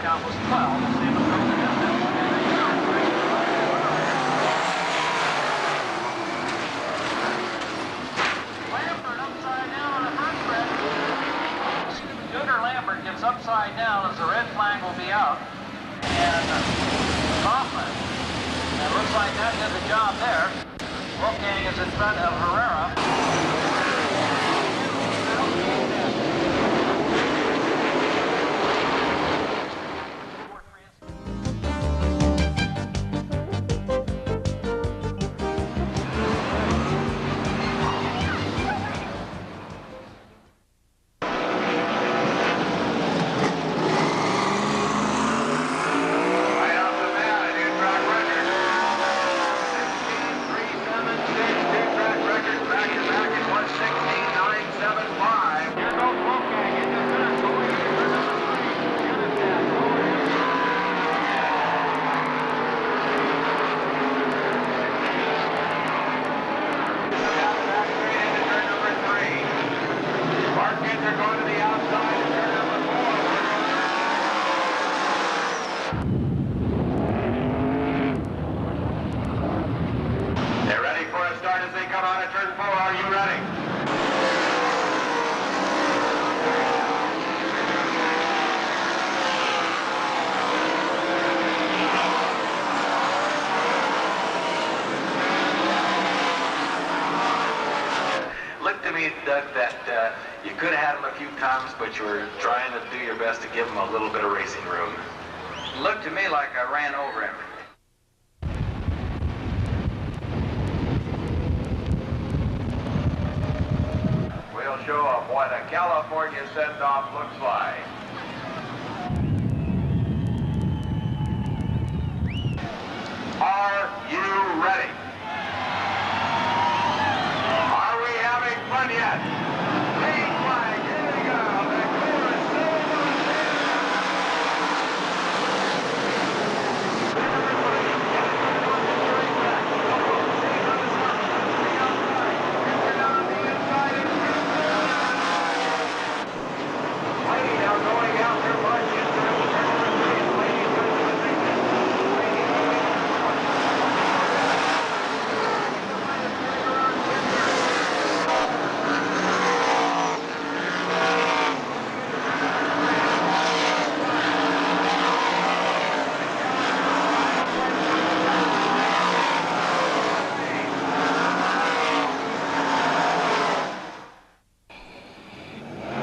count was 12. We'll see if it goes the distance. Lambert upside down on the first red. Junior Lambert gets upside down as the red flag will be out. And Kaufman. It looks like that did the job there. Wolfgang is in front of Herrera. Doug, that you could have had him a few times, but you were trying to do your best to give him a little bit of racing room. Looked to me like I ran over him. We'll show them what a California send-off looks like. Are you ready? Are we having fun yet? Green flag, here we go. The clear is still Lady now going out there,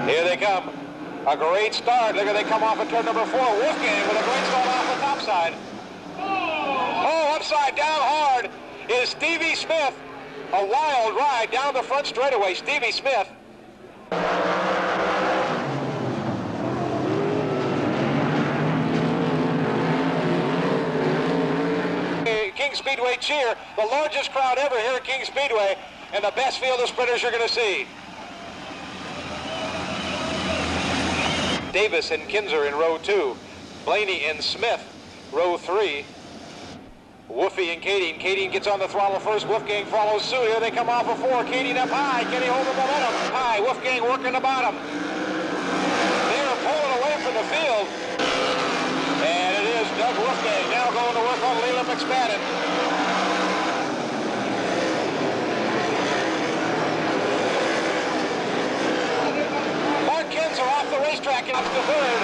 Here they come. A great start. Look at they come off at turn number 4. Wolfgang with a great start off the top side. Oh, upside down hard is Stevie Smith. A wild ride down the front straightaway. Stevie Smith. King Speedway cheer. The largest crowd ever here at King Speedway. And the best field of sprinters you're going to see. Davis and Kinzer in row 2. Blaney and Smith, row 3. Woofy and Kading. Kading gets on the throttle first. Wolfgang follows suit. Here they come off of 4. Kading up high. Can he hold the momentum? High. Wolfgang working the bottom. They're pulling away from the field. And it is Doug Wolfgang now going to work on Leland McSpadden. Off the racetrack and up to 3rd.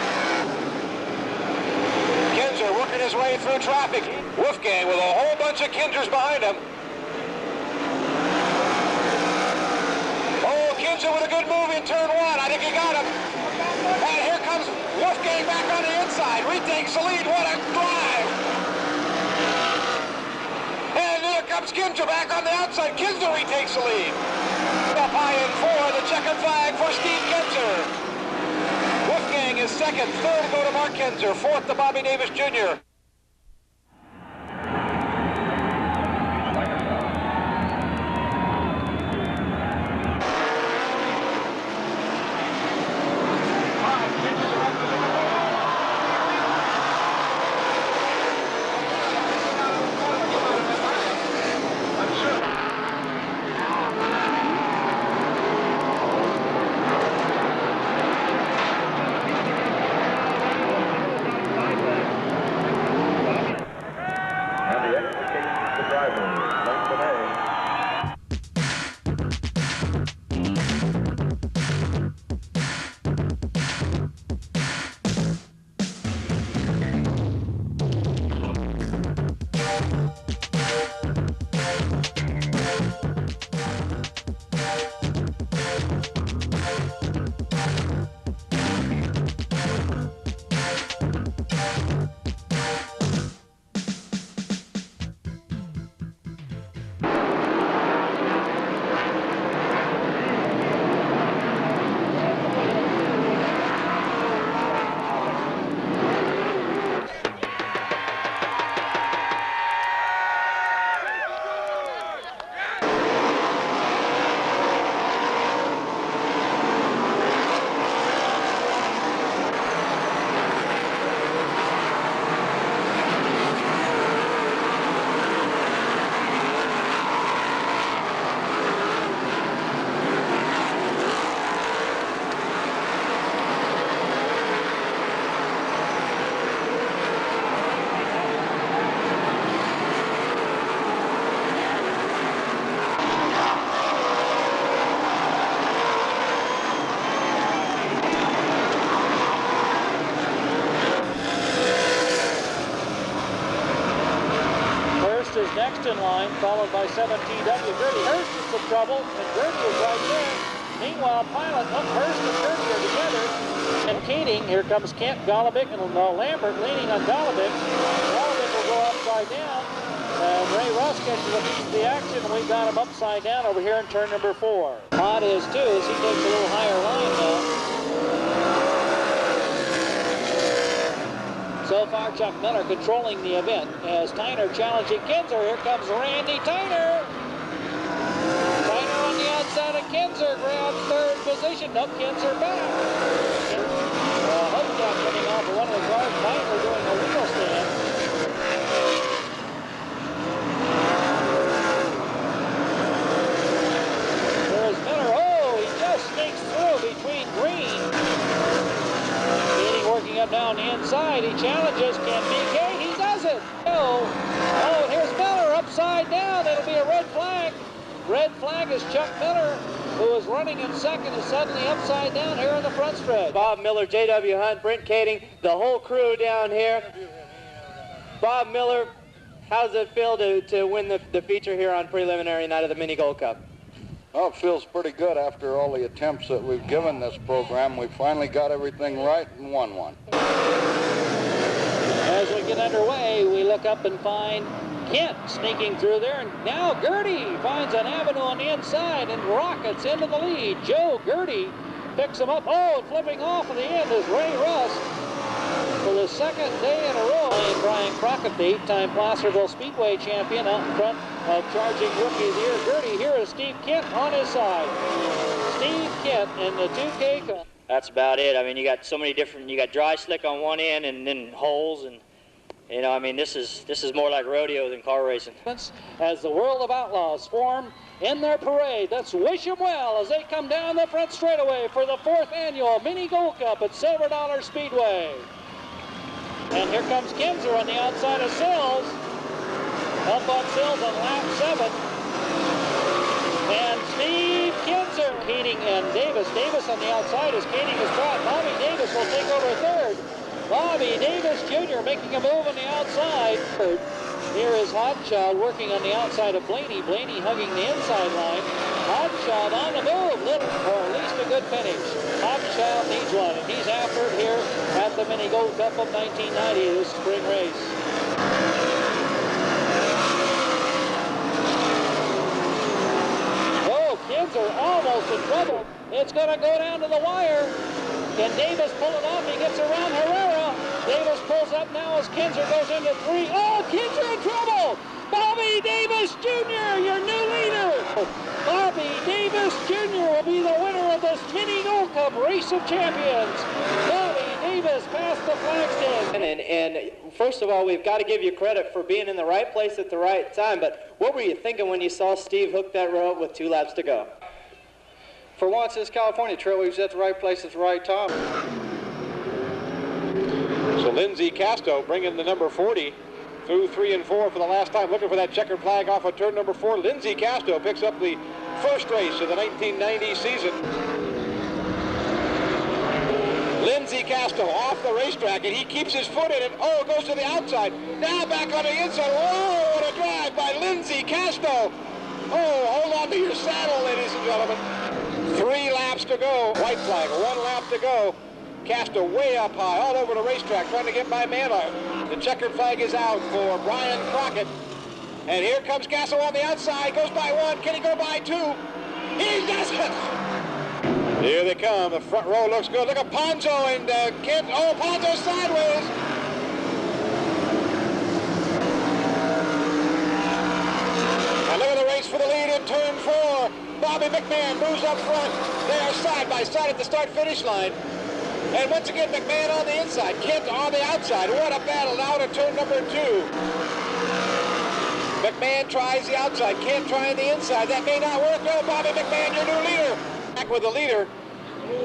Kinzer working his way through traffic. Wolfgang with a whole bunch of Kinzers behind him. Oh, Kinzer with a good move in turn 1. I think he got him. And here comes Wolfgang back on the inside. Retakes the lead. What a drive. And here comes Kinzer back on the outside. Kinzer retakes the lead. Up high in 4. The checkered flag for Steve Kinzer. Wolfgang is 2nd, 3rd go to Mark Kinzer, 4th to Bobby Davis Jr. Houston line, followed by 7TW. Gertie Hurst in some trouble, and Gertie is right there. Meanwhile, Pilot, Hurst and Gertie are together. And Keating, here comes Kent, Golovic, and Lambert leaning on Golovic. Golovic will go upside down. And Ray Russ catches a piece of the action, and we got him upside down over here in turn number 4. Todd is too, as he takes a little higher line now. So far, Chuck Miller controlling the event as Tyner challenging Kinzer. Here comes Randy Tyner. Tyner on the outside of Kinzer grabs third position. Nope, Kinzer back. Hubcap coming off of one of the cars. Tyner doing a wheel stand. There's Miller. Oh, he just sneaks through between green. Working up down the inside, he challenges Ken BK, he does it! Oh, and here's Miller upside down, it'll be a red flag. Red flag is Chuck Miller, who is running in second, is suddenly upside down here in the front stretch. Bob Miller, J.W. Hunt, Brent Kading, the whole crew down here. Bob Miller, how does it feel to win the feature here on preliminary night of the Mini Gold Cup? Well, it feels pretty good after all the attempts that we've given this program. We finally got everything right and won one. As we get underway, we look up and find Kent sneaking through there, and now Gertie finds an avenue on the inside and rockets into the lead. Joe Gertie picks him up. Oh, and flipping off at the end is Ray Russ for the second day in a row. And Brian Crockett, the 8-time Placerville Speedway champion, out in front of charging Rookie of the Year Gertie. Here is Steve Kent on his side. Steve Kent in the 2K Cup. That's about it. I mean, you got so many different, you got dry slick on one end and then holes, and you know, I mean, this is more like rodeo than car racing. As the World of Outlaws form in their parade, let's wish them well as they come down the front straightaway for the 4th annual Mini Gold Cup at Silver Dollar Speedway. And here comes Kinzer on the outside of Sills. Up on Sills on lap 7. And Steve Kinzer, Keating and Davis. Davis on the outside as Keating is caught. Bobby Davis will take over third. Bobby Davis Jr. making a move on the outside. Here is Hodgchild working on the outside of Blaney. Blaney hugging the inside line. Hodgchild on the move, little, or at least a good finish. Hodgchild needs one, and he's after it here at the Mini Gold Cup of 1990, this spring race. Oh, kids are almost in trouble. It's going to go down to the wire. Can Davis pull it off? He gets around Herrera. Davis pulls up now as Kinzer goes into 3. Oh, Kinzer in trouble! Bobby Davis Jr., your new leader! Bobby Davis Jr. will be the winner of this Mini Gold Cup Race of Champions. Bobby Davis past the flag stand. And first of all, we've got to give you credit for being in the right place at the right time, but what were you thinking when you saw Steve hook that row up with 2 laps to go? For once, this California trail, we was at the right place at the right time. So Lindsey Casto bringing the number 40 through 3 and 4 for the last time, looking for that checkered flag off of turn number 4. Lindsey Casto picks up the first race of the 1990 season. Lindsey Casto off the racetrack, and he keeps his foot in it. Oh, it goes to the outside. Now back on the inside. Oh, what a drive by Lindsey Casto. Oh, hold on to your saddle, ladies and gentlemen. 3 laps to go. White flag, 1 lap to go. Casto way up high, all over the racetrack, trying to get by Manor. The checkered flag is out for Brian Crockett. And here comes Casto on the outside, goes by 1. Can he go by 2? He does it! Here they come. The front row looks good. Look at Ponzo and Kent. Oh, Ponzo sideways. And look at the race for the lead in turn 4. Bobby McMahon moves up front. They are side by side at the start-finish line. And once again, McMahon on the inside, Kent on the outside. What a battle now to turn number 2. McMahon tries the outside, Kent trying the inside. That may not work. No, Bobby McMahon, your new leader. Back with the leader.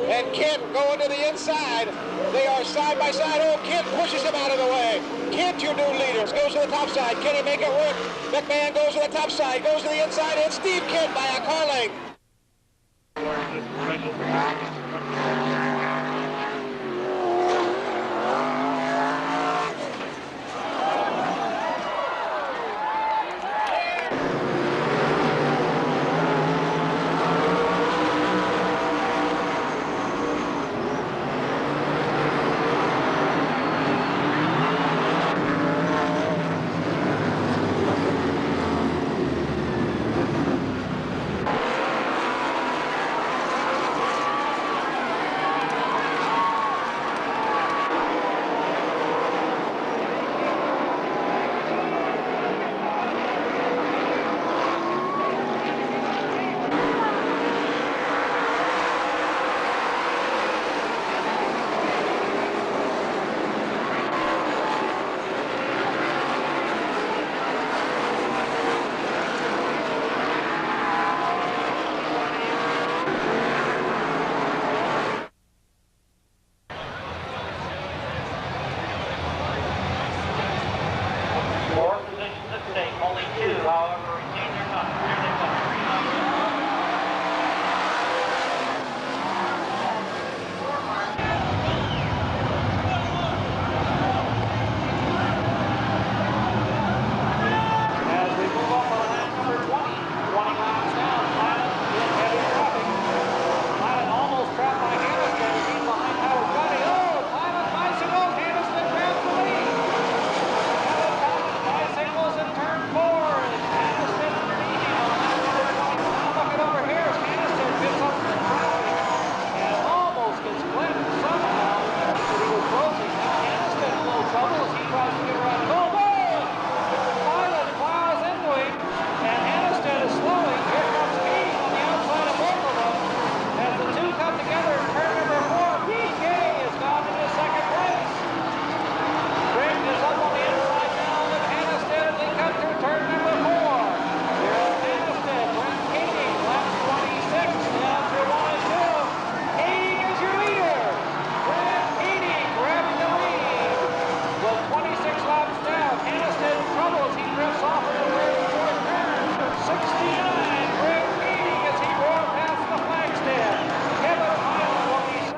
And Kent going to the inside. They are side by side. Oh, Kent pushes him out of the way. Kent, your new leader, goes to the top side. Can he make it work? McMahon goes to the top side, goes to the inside, and Steve Kent by a car length.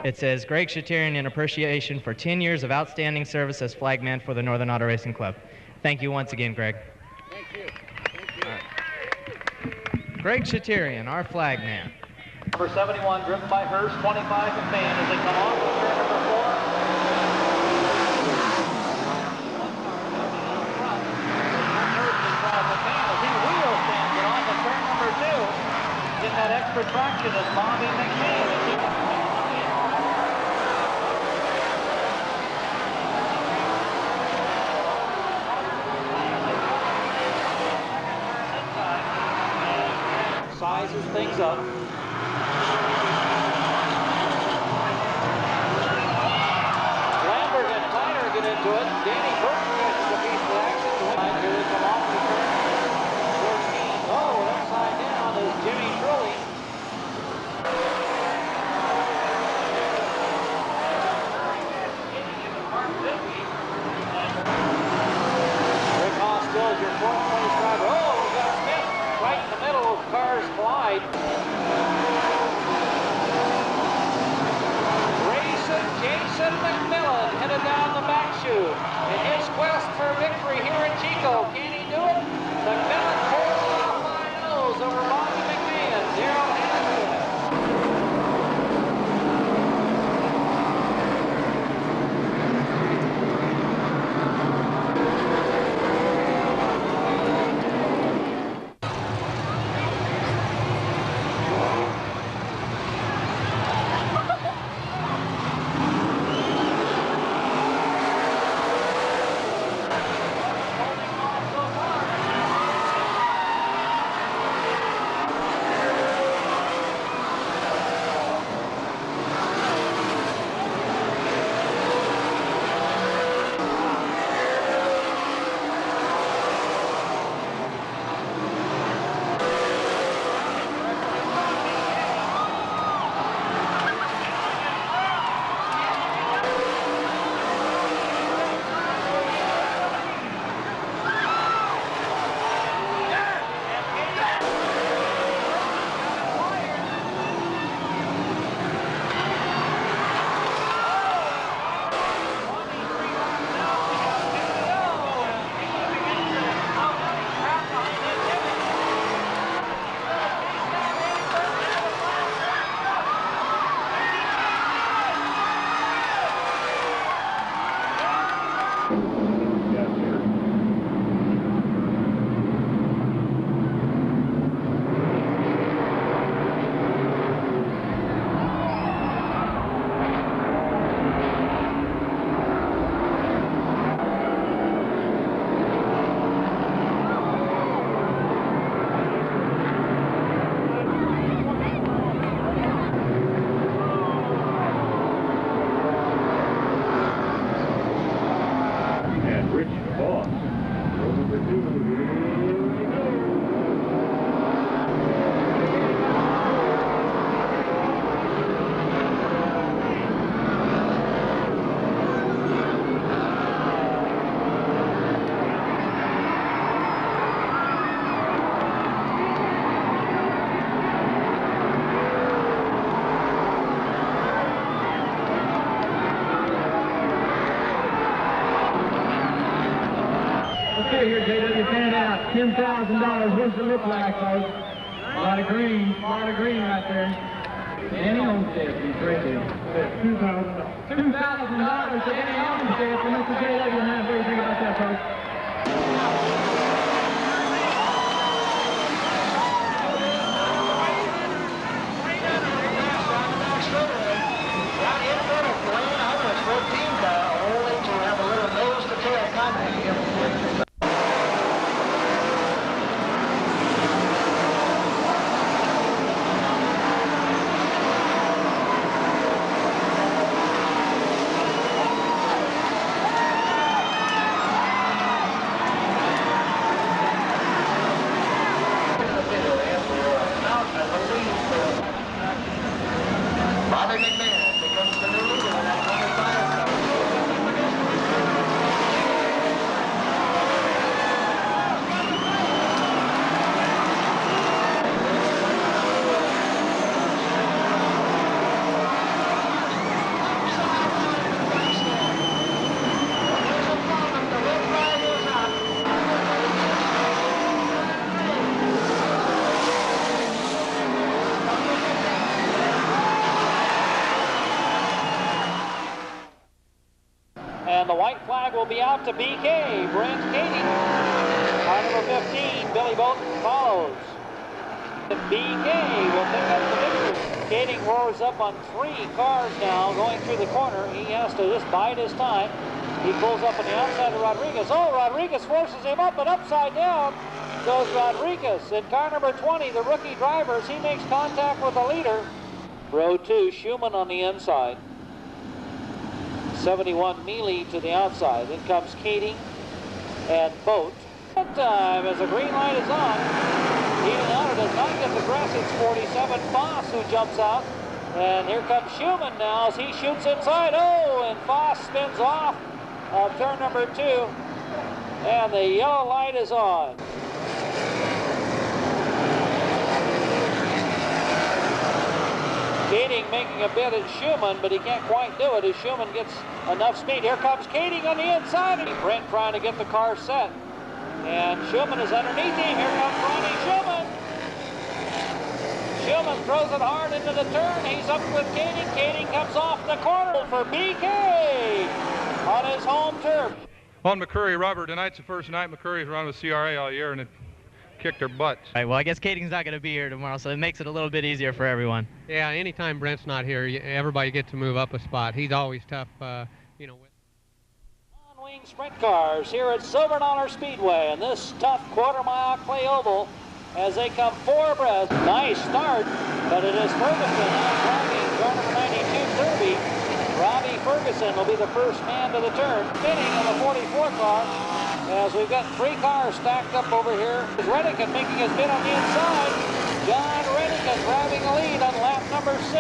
It says, Greg Shaterian in appreciation for 10 years of outstanding service as flagman for the Northern Auto Racing Club. Thank you once again, Greg. Thank you. Greg Shaterian, our flagman. Number 71, driven by Hurst, 25 McMahon as they come off with turn number 4. He wheel stands it off of turn number 2. In that extra traction is Bobby McMahon. Sizes things up. Lambert and Kleiner get into it. Danny Burton catches a piece of action. Here they come off the turn. 14. Oh, upside down is Jimmy Trulli. Rick Hostel is your fourth place driver. Oh, we got Smith right in the middle of cars collide. Jason McMillan headed down the back chute in his quest for victory here in Chico. Can he do it? McMillan pulls off by nose over Bobby McMahon. Darrell Hannah. Here, JW, fan out. $10,000. What's it look like, folks? A lot of green right there. Danny Olmstead, he's right there. $2,000 to Danny Olmstead for Mr. JW. Now, what do you think about that, folks? And the white flag will be out to BK. Brent Kading. Car number 15, Billy Bolton follows. BK will pick up the victory. Kading roars up on 3 cars now going through the corner. He has to just bide his time. He pulls up on the outside of Rodriguez. Oh, Rodriguez forces him up, but upside down goes Rodriguez. In car number 20, the rookie drivers, he makes contact with the leader. Row 2, Schumann on the inside. 71 Mealy to the outside. Then comes Kading and Boat. That time as the green light is on. Even out, it does not get the grass. It's 47 Foss who jumps out. And here comes Schumann now as he shoots inside. Oh, and Foss spins off of turn number 2. And the yellow light is on. Kading making a bid at Schumann, but he can't quite do it as Schumann gets enough speed. Here comes Kading on the inside. Brent trying to get the car set. And Schumann is underneath him. Here comes Ronnie Schumann. Schumann throws it hard into the turn. He's up with Kading. Kading comes off the corner for BK on his home turf. On McCurry rubber, tonight's the first night McCurry's run with CRA all year, and it kicked their butts. All right, well, I guess Kading's not going to be here tomorrow, so it makes it a little bit easier for everyone. Yeah, anytime Brent's not here, everybody gets to move up a spot. He's always tough, you know. On-wing sprint cars here at Silver Dollar Speedway in this tough quarter-mile clay oval as they come 4 abreast. Nice start, but it is Ferguson driving car number 92 Derby. Robbie Ferguson will be the first man to the turn, spinning in the 44 car. As we've got 3 cars stacked up over here. Redican making his bid on the inside. John Redican grabbing the lead on lap number 6.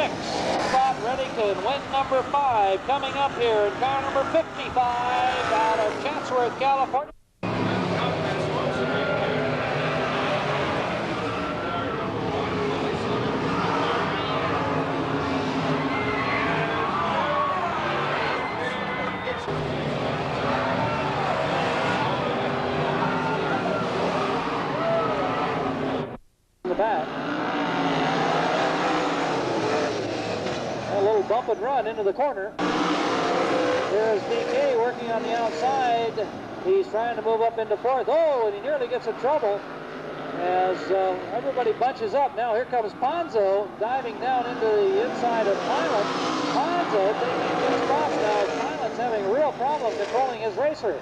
Scott Redican, win number 5, coming up here in car number 55 out of Chatsworth, California. Back. A little bump and run into the corner. There's BK working on the outside. He's trying to move up into 4th. Oh, and he nearly gets in trouble as everybody bunches up. Now here comes Ponzo diving down into the inside of Pilot. Ponzo taking his cross now. Pilot's having a real problem controlling his racer.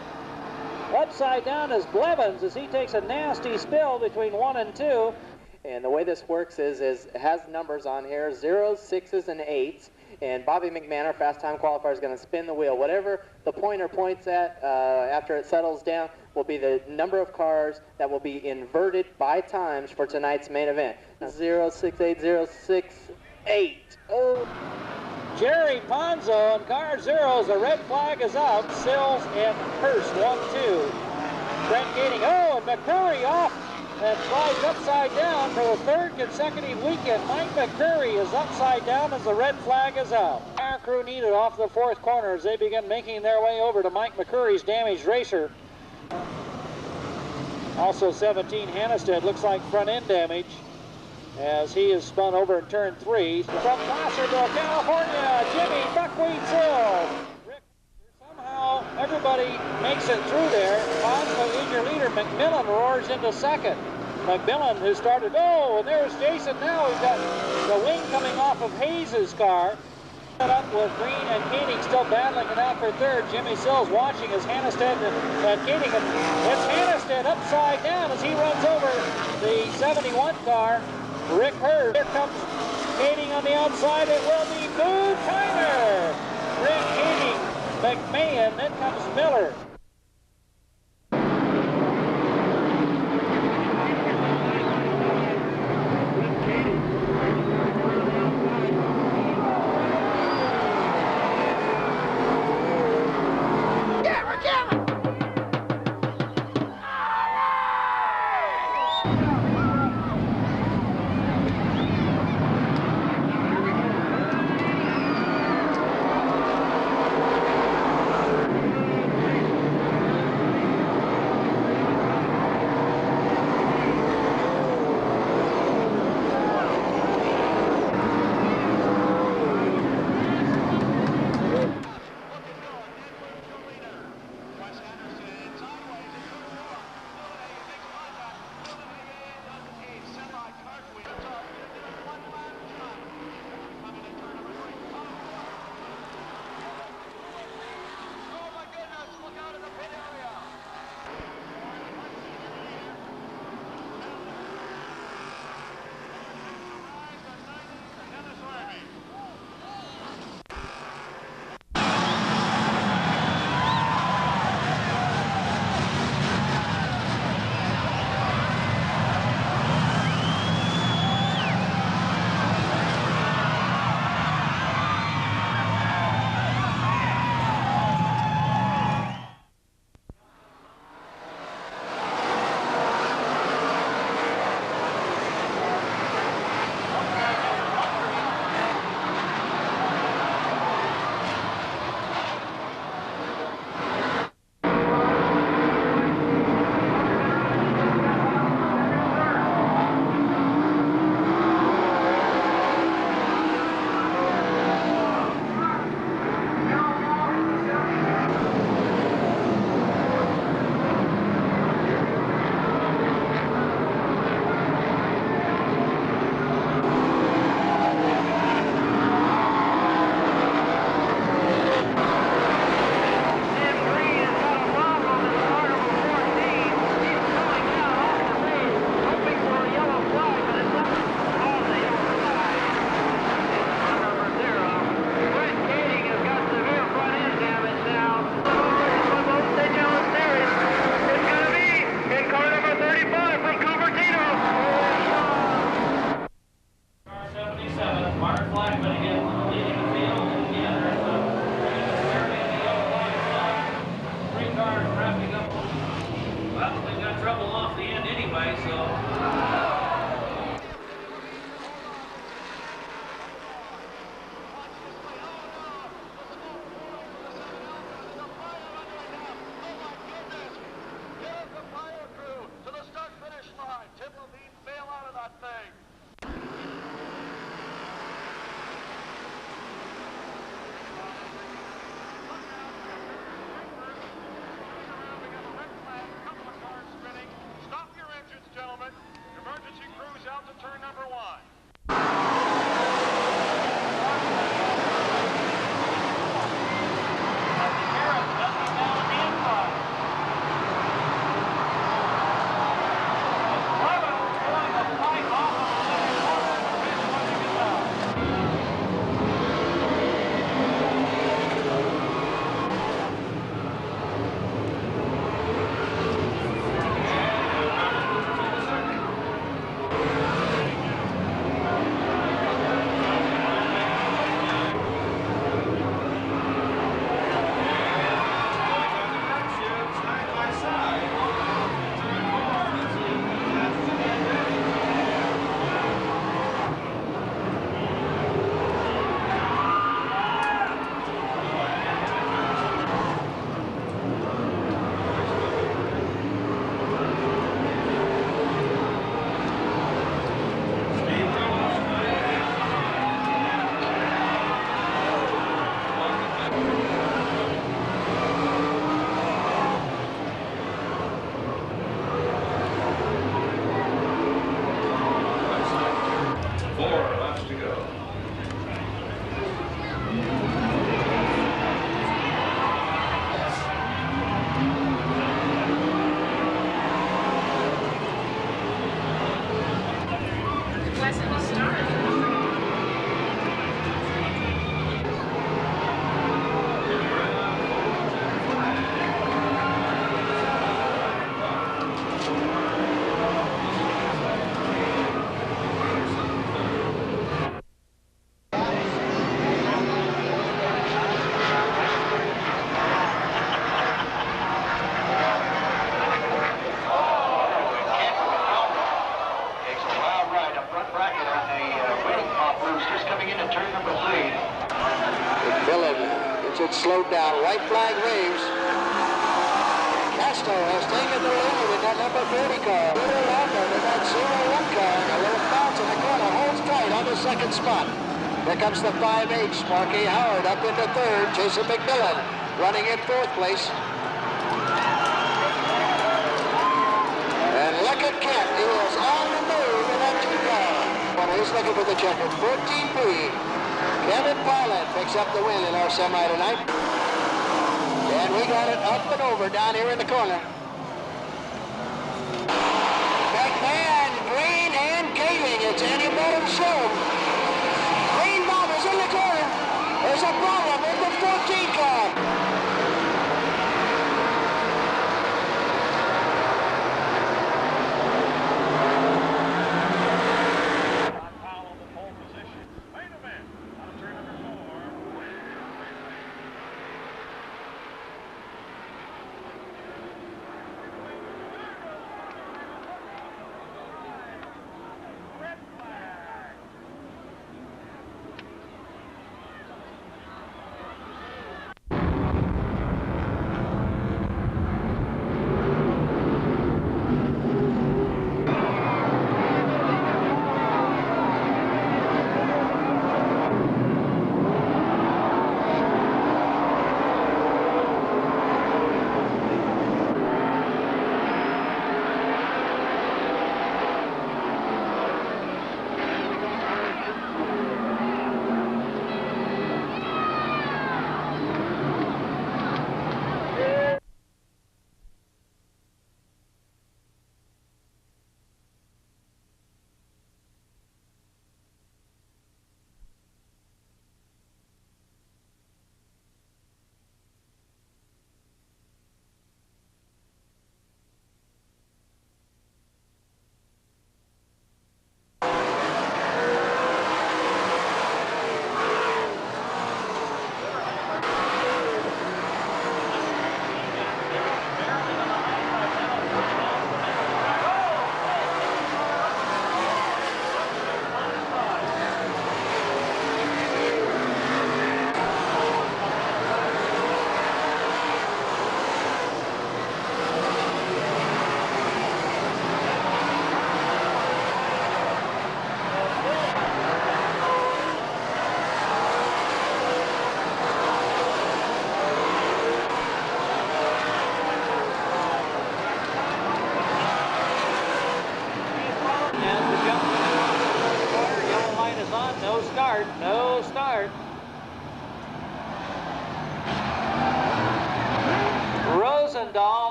Upside down is Blevins as he takes a nasty spill between 1 and 2. And the way this works is it has numbers on here, 0s, 6s, and 8s. And Bobby McMahon, our fast time qualifier, is going to spin the wheel. Whatever the pointer points at after it settles down will be the number of cars that will be inverted by times for tonight's main event. 0, 6, 8, 0, 6, 8. Oh. Jerry Ponzo in car 0s. The red flag is out. Sills and Hurst, 1-2. Brent Kading. Oh, and McCurry off. And slides upside down for the 3rd consecutive weekend. Mike McCurry is upside down as the red flag is out. Our crew needed off the 4th corner as they begin making their way over to Mike McCurry's damaged racer. Also 17 Hannestead looks like front end damage as he is spun over in turn 3. From Placerville, California, Jimmy Buckwheat Sill. Somehow everybody makes it through there. Ponzo is your leader. McMillan roars into 2nd. McMillan who started, oh, and there's Jason now. We've got the wing coming off of Hayes' car. Set up with Green and Kading still battling it out for 3rd. Jimmy Sills watching as Hannestead and Kading. It's Hannestead upside down as he runs over the 71 car. Rick Hurd. Here comes Kading on the outside. It will be Boo Tyler. Rick Kading, McMahon, then comes Miller. turn number 1. Slowed down. White flag waves. Castro has taken the lead in that number 30 car. A little longer than that 01 car. A little bounce in the corner. Holds tight on the second spot. Here comes the 5H. Marky Howard up into third. Jason McMillan running in fourth place. And look at Kent. He is on the move in that 2 car. He's looking for the checker. 14B. Kevin Pilot picks up the win in our semi tonight. And we got it up and over down here in the corner. McMahon, Green, and Kaling. It's Andy Bowden's show. Green Bob is in the corner. There's a problem with the 14 car.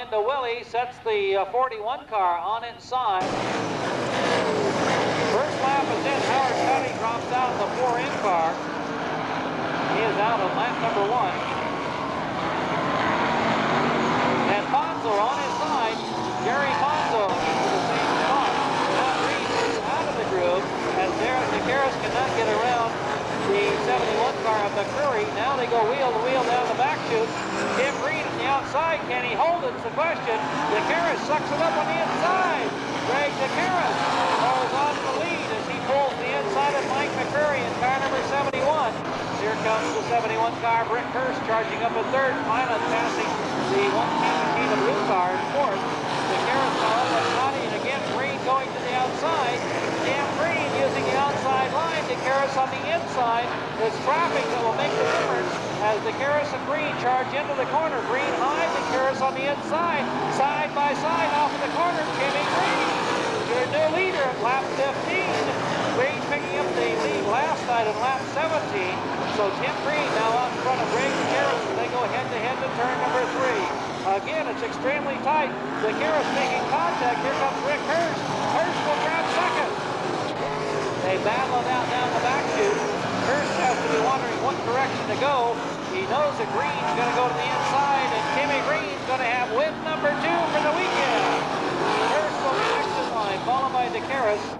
into Willie, sets the 41 car on its side. First lap is in. Howard Cuddy drops out in the 4-in car. He is out on lap number 1. And Ponzo on his side. Gary Ponzo into the same spot. Now Green is out of the groove as Darren DeCaris cannot get around the 71 car of McCreary. Now they go wheel to wheel down the back chute. Tim Green on the outside. Can he hold it? It's the question. DeCaris sucks it up on the inside. Greg DeCaris holds on to the lead as he pulls the inside of Mike McCreary in car number 71. Here comes the 71 car. Rick Hurst charging up a third. Pilot passing the 1 blue car in fourth. DeCaris now up on Scotty, and again Green going to the outside. Tim Green using the outside line. DeCaris on the inside. There's traffic that will make the difference as DeCaris and Green charge into the corner. Green high, DeCaris on the inside. Side by side off of the corner. Jimmy Green, your new leader at lap 15. Green picking up the lead last night in lap 17. So Tim Green now out in front of Greg DeCaris as they go head-to-head to turn number 3. Again, it's extremely tight. DeCaris making contact. Here comes Rick Hurst. Hurst will grab second. They battle it out down the back chute. Hurst has to be wondering what direction to go. He knows that Green's going to go to the inside, and Timmy Green's going to have win number 2 for the weekend. Hurst will be next in line, followed by DeCaris.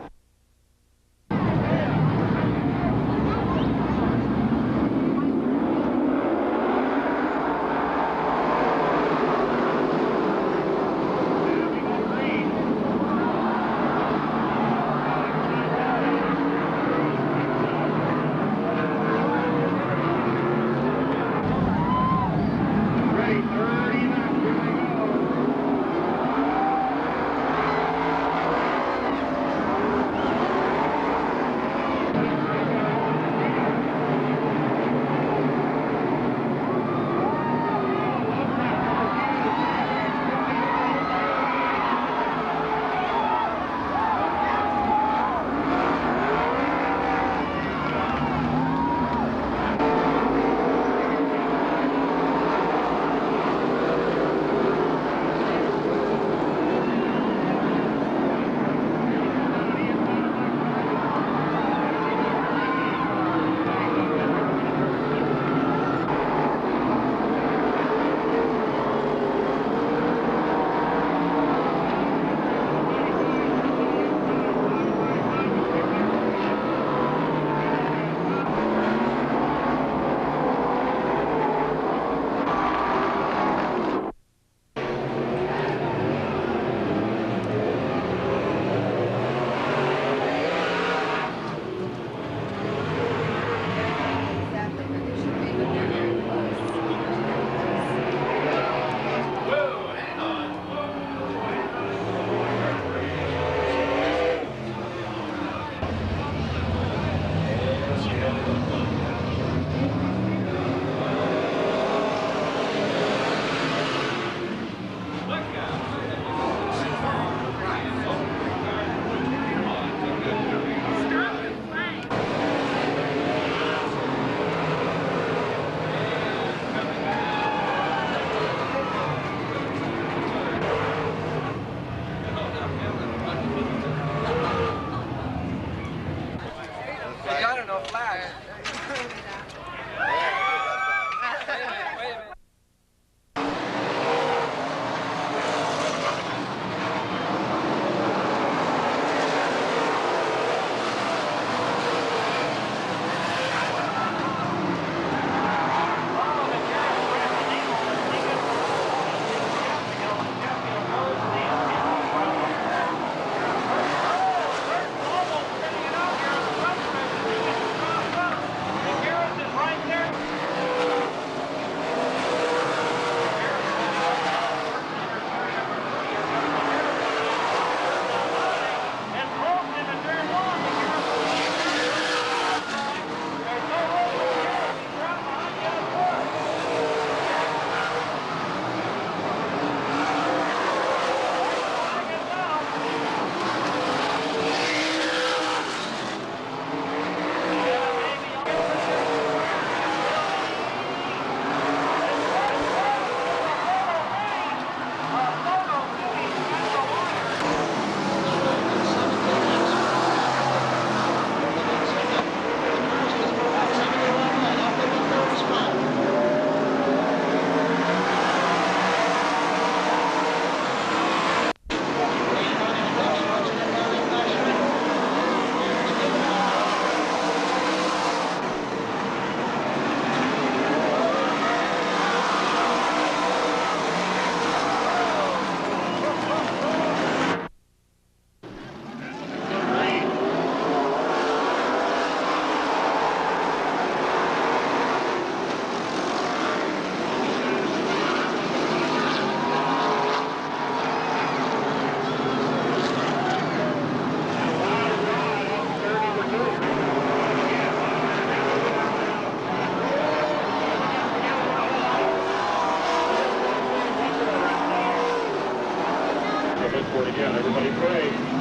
Yeah, everybody pray.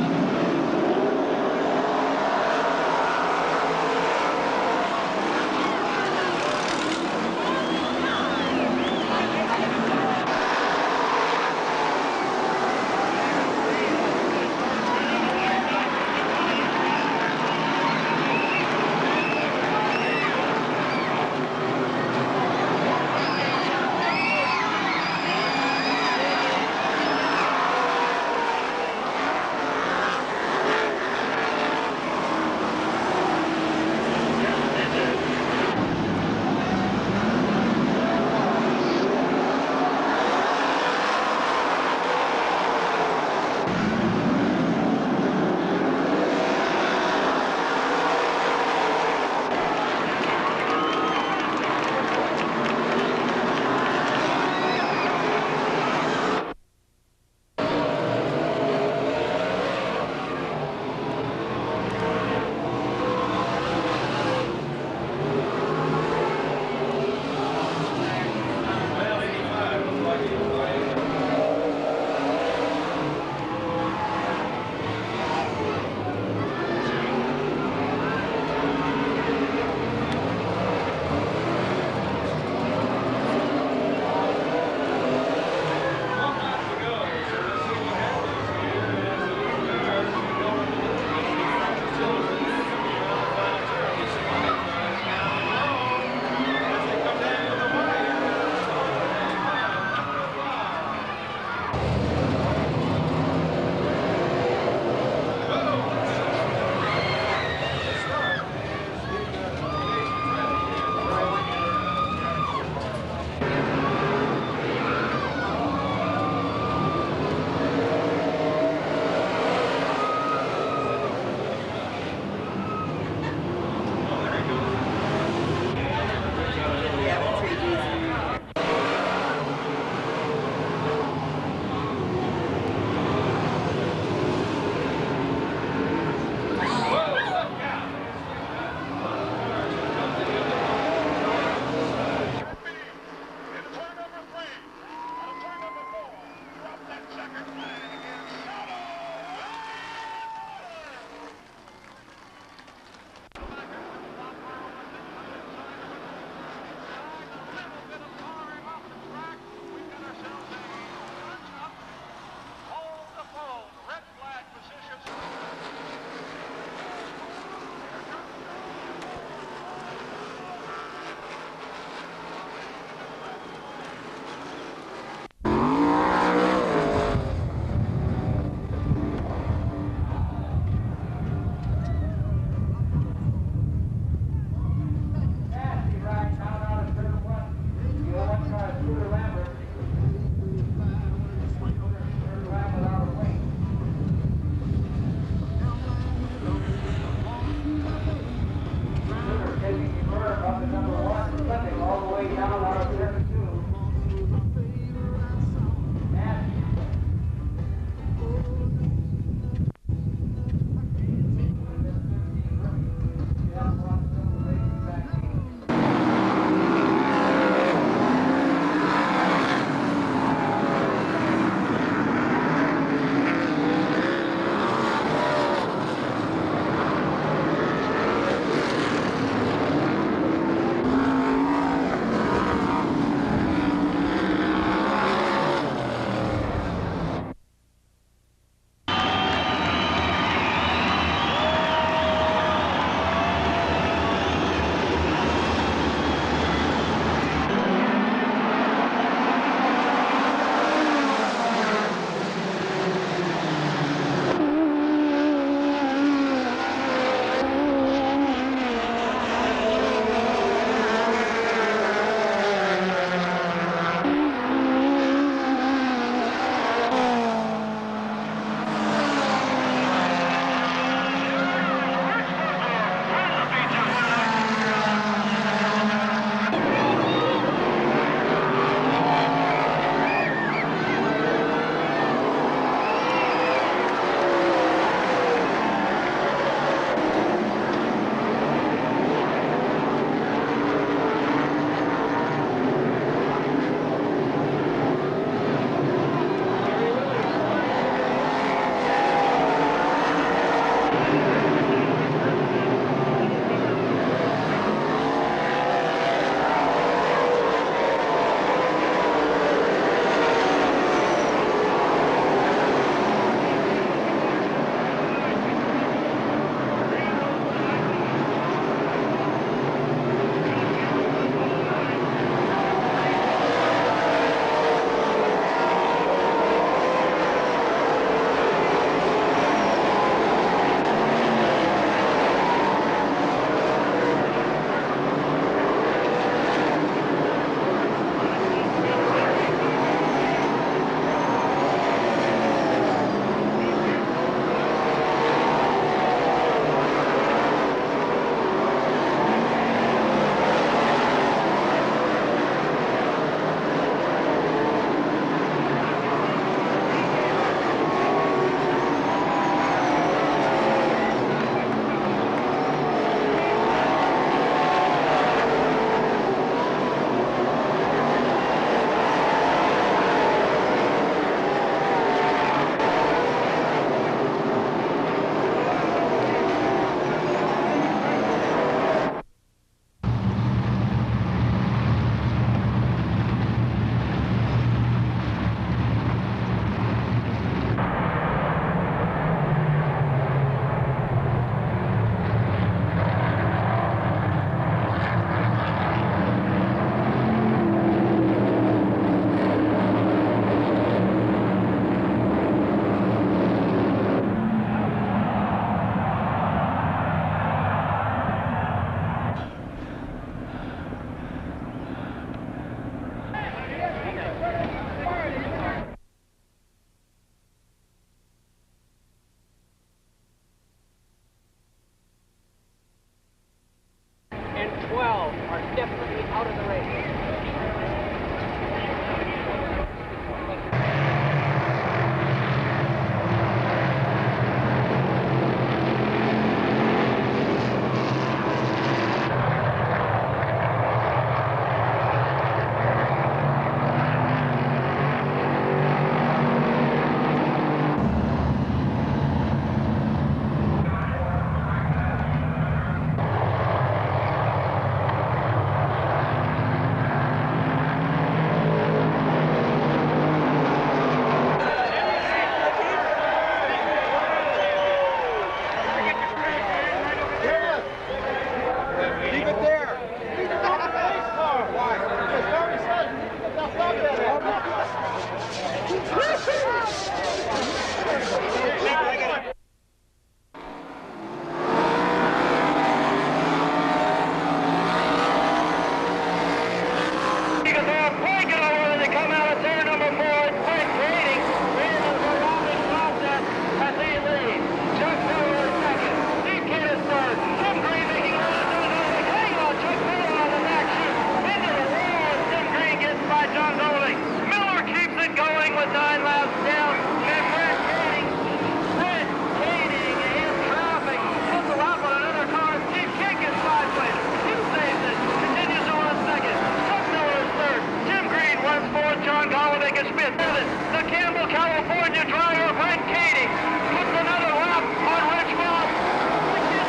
California driver Brent Katie puts another lap on Rich Moss.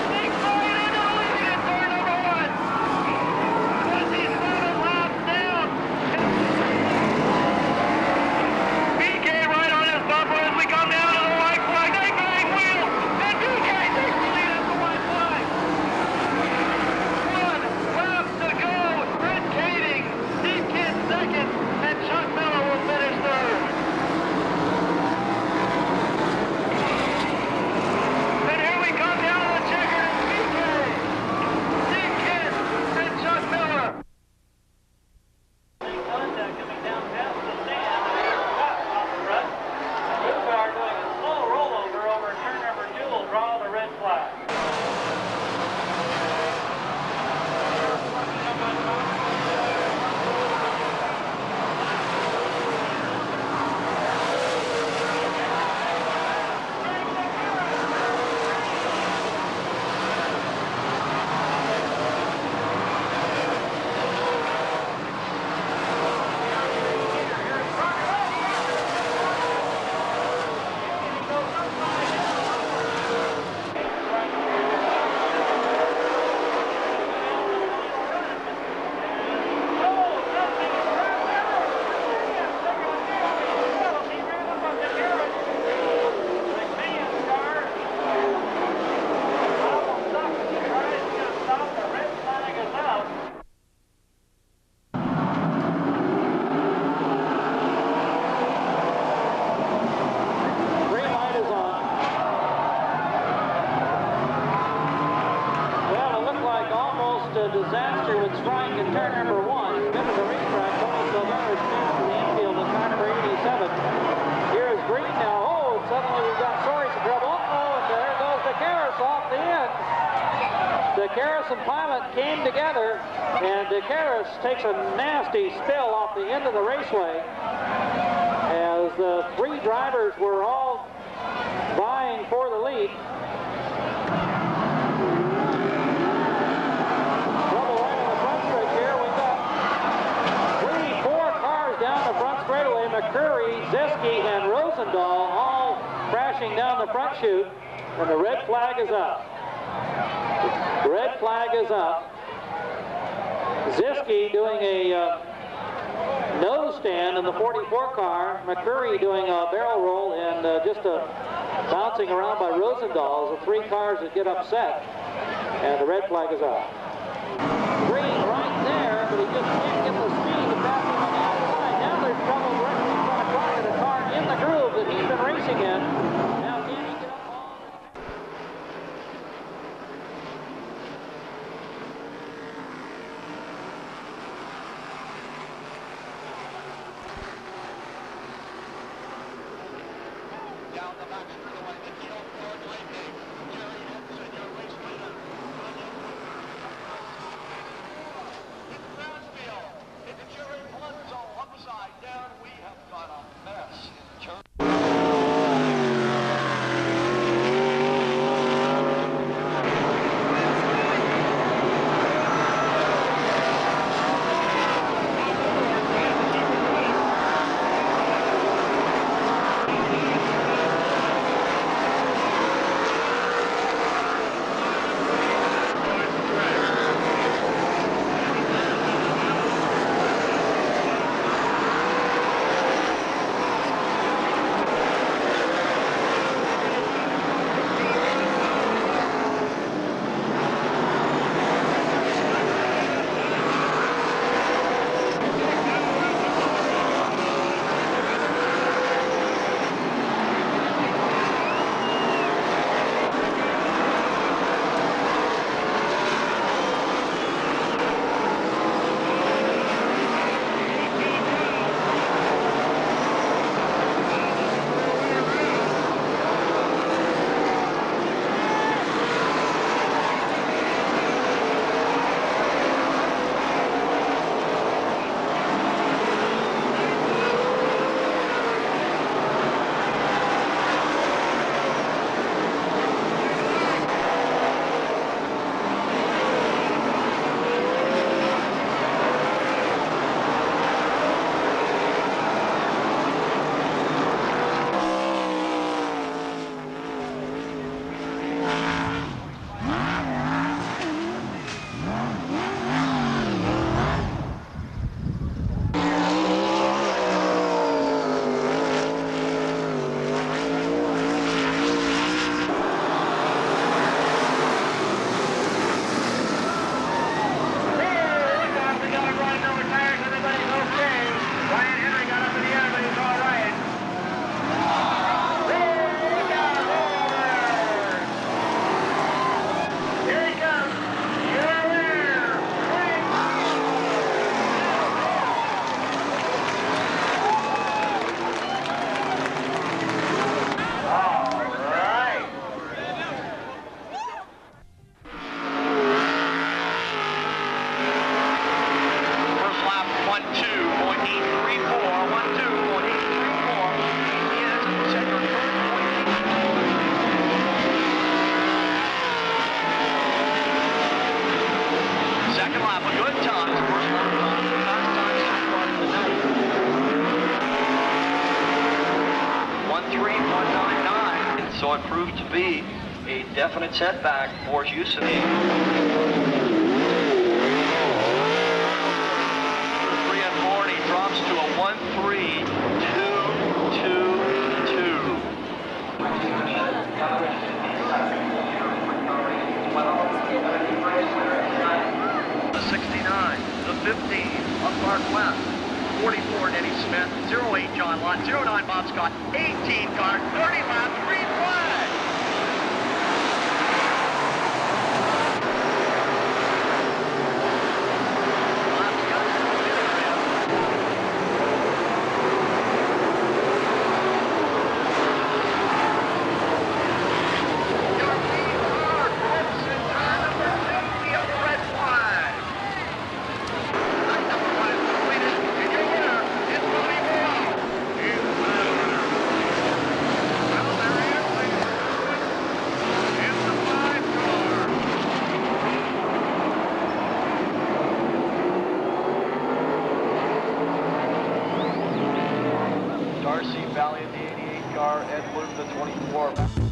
Sneaks right into the lead in turn number 1. 27 laps down. BK right on his bumper as we come down to the white flag. They bang wheels, and BK takes the lead at the white flag. 1 lap to go. Brent Kading, Steve Kidd second, and Chuck Miller will finish third. And here we come down to the checkered and BK, Steve Kidd, and Chuck Miller. Coming down past the stand, off the run. Blue car doing a slow rollover over turn number 2 will draw the red flag. Disaster with strike in turn number 1. Good to the racetrack. Tony Silvera spins to the infield in car number 87. Here is Green now. Oh, suddenly we've got Sorry some trouble. Oh, and there goes DeCaris off the end. DeCaris and Pilot came together, and DeCaris takes a nasty spill off the end of the raceway as the 3 drivers were all vying for the lead. McCurry, Zeski, and Rosendahl all crashing down the front chute, and the red flag is up. The red flag is up. Zeski doing a nose stand in the 44 car, McCurry doing a barrel roll and just bouncing around by Rosendahl as the 3 cars that get upset, and the red flag is up. Green right there, but he just can't get the speed to pass him on the outside. Now there's trouble directly in front of Crockett, a car in the groove that he's been racing in. Now can he get up on down the back straightaway, the deal for Glenn. Jerry Henson, your race leader. In Brownsville, in the Jerry Palazzo, upside down, we have got a mess. so it proved to be a definite setback for Houston. 3 and 4, and he drops to a 1-3-2-2-2. The 69, the 15, up Clark West. 44, Denny Smith, 08, John Lott, 09, Bob Scott, 18 car, 30 laps, green flag. Valley, the 88 car, Edward, the 24.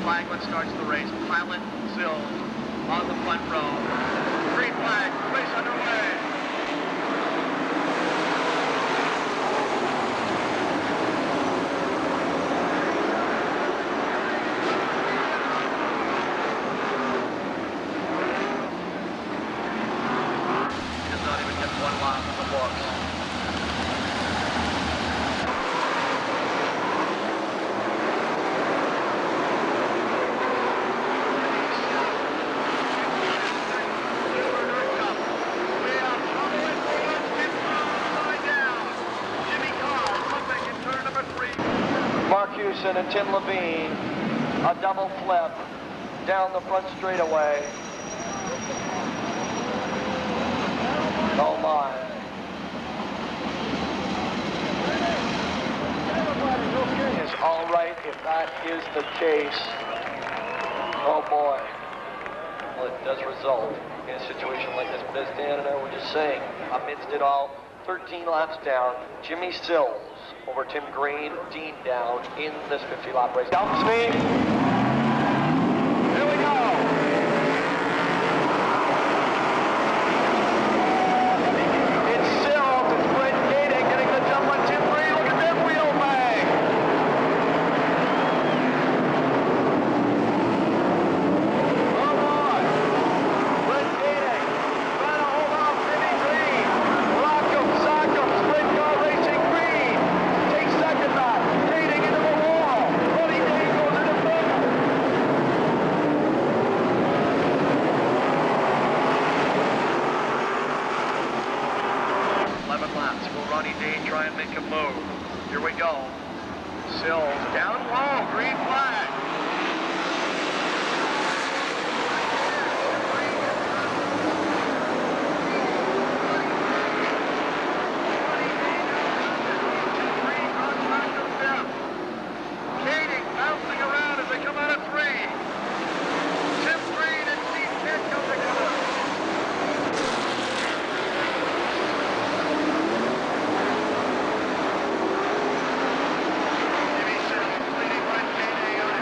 Flagman starts the race. Pilot, Sills on the front row. Green flag, race underway. And Tim Levine, a double flip down the front straightaway. Oh my. Is all right if that is the case. Oh boy. Well, it does result in a situation like this. But as Dan and I were just saying, amidst it all, 13 laps down, Jimmy Sills over Tim Green, Dean down in this 50-lap race. Down speed. Here we go. It's Sills, it's Brent Gating getting the jump on Tim Green. Look at that wheel bang. Oh boy. Brent Gating trying to hold off Jimmy Green. Rock him, sock him, sprint car racing Green. Takes second back. Gating into the wall. Buddy Day goes into third. 11 laps. Will Ronnie Day try and make a move? Here we go. Sills down low. Green flag. Gating bouncing around as they come out of 3. Tim Green and Steve Pitt come together. Jimmy Sills leading Brent Gating out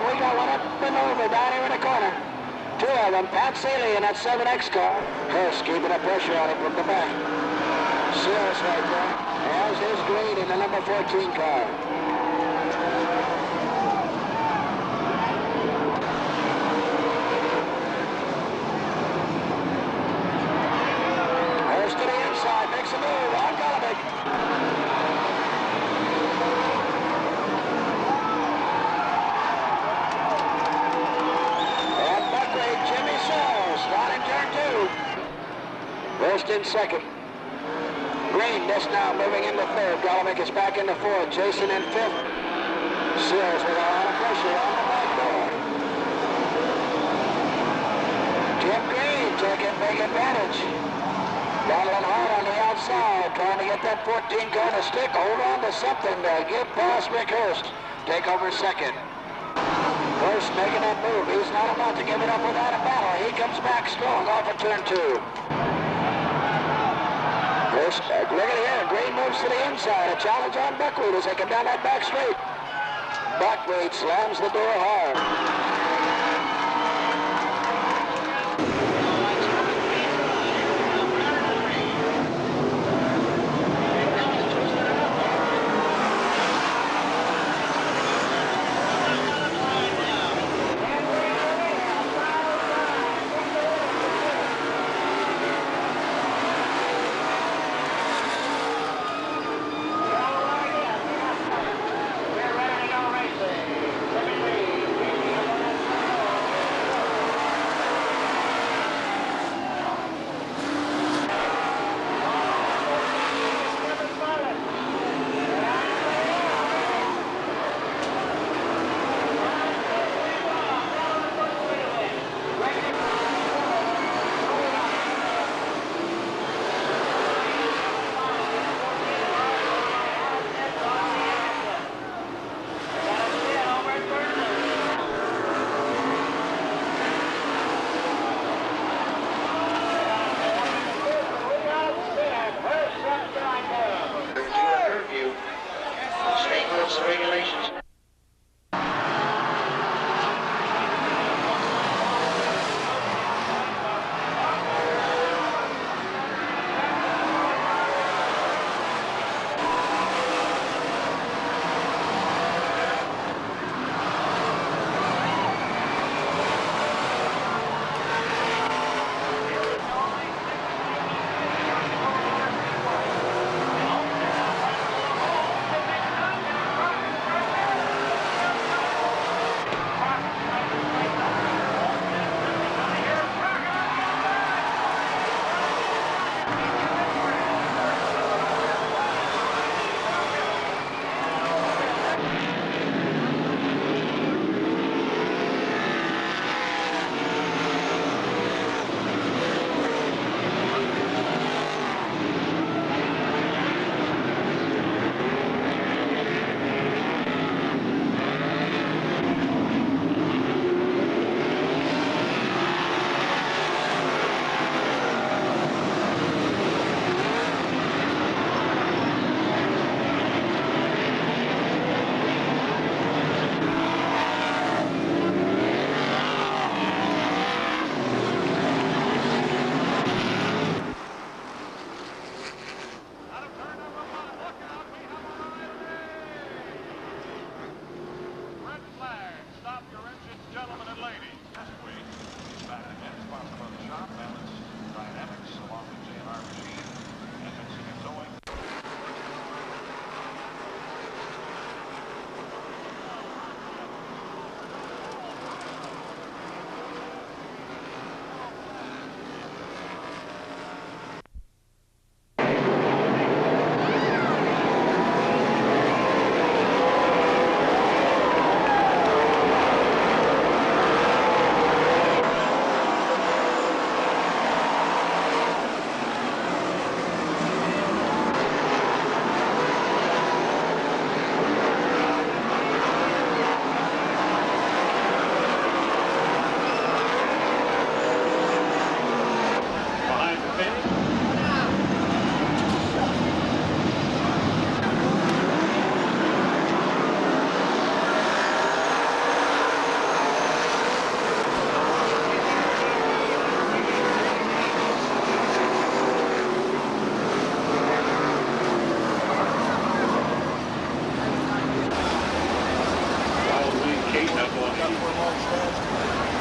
and we got one up and over down here in the corner. Two of them, Pat Seeley in that 7X car. Hurst keeping the pressure on him from the back. Seals right there, as is Green in the number 14 car. Hurst to the inside, makes a move on Golovic. And Buckley, Jimmy Seals, down in turn 2. Hurst in second. Green just now moving into third. Golovic is back into fourth. Jason in fifth. Seals with a lot of pressure on the back door. Jim Green taking big advantage. Battling hard on the outside, trying to get that 14 car to stick. Hold on to something to get past Rick Hurst. Take over second. Hurst making that move. He's not about to give it up without a battle. He comes back strong off of turn 2. Hurst, look at here. Green moves to the inside. A challenge on Buckwheat as they come down that back straight. Buckwheat slams the door hard.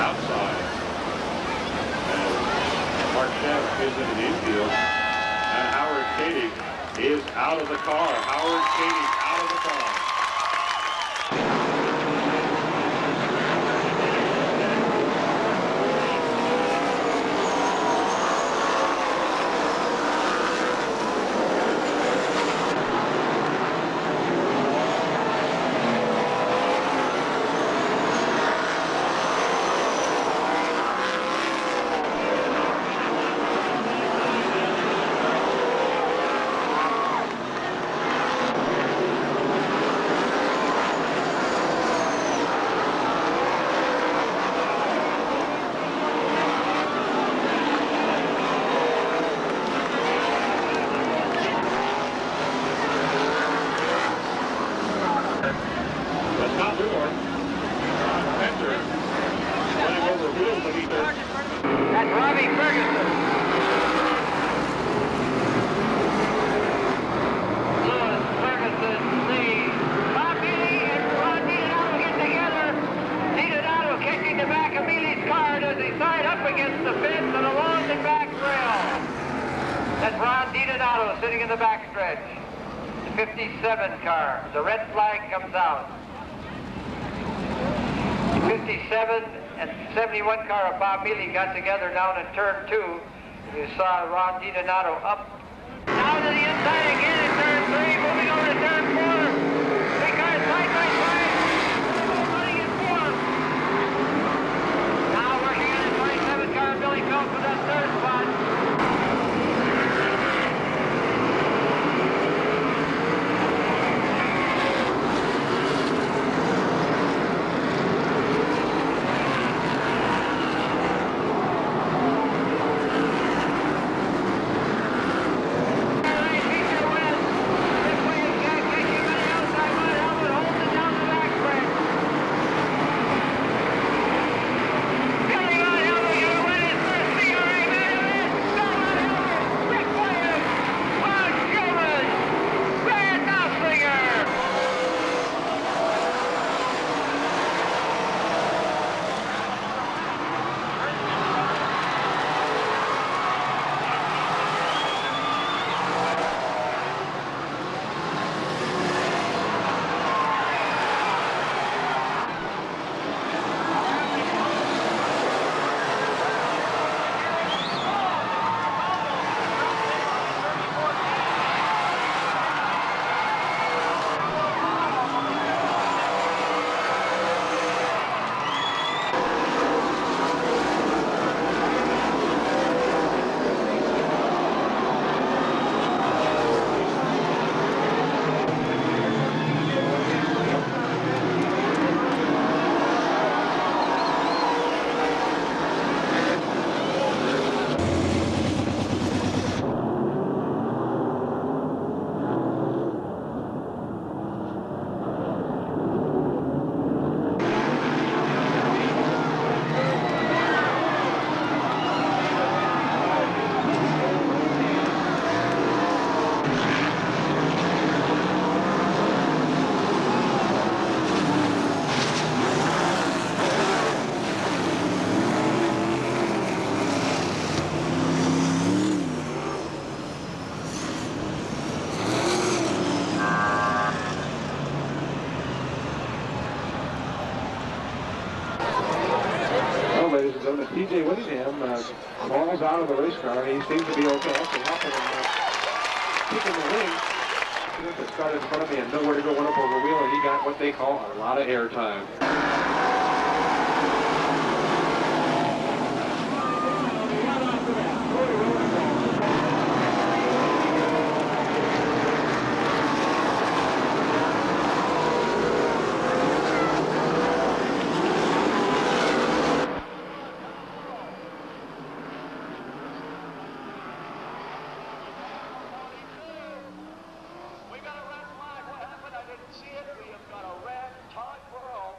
outside. And Marchette is in the infield. And Howard Katie is out of the car. Howard Katie out of the car. Sitting in the backstretch. The 57 car. The red flag comes out. The 57 and 71 car of Bob Mealy got together down in turn 2. You saw Ron DiDonato up. Now to the inside again in turn 3, moving over to turn 4. Three cars side by side. Running in 4. Now working on the 27 car, Billy Phelps with that third spot. Ladies and gentlemen, T.J. Whittingham falls out of the race car. He seems to be okay. Actually helping him keeping the wing. That started in front of me and nowhere to go, went up over wheel, and he got what they call a lot of air time. See it? We have got a red. Todd Burrow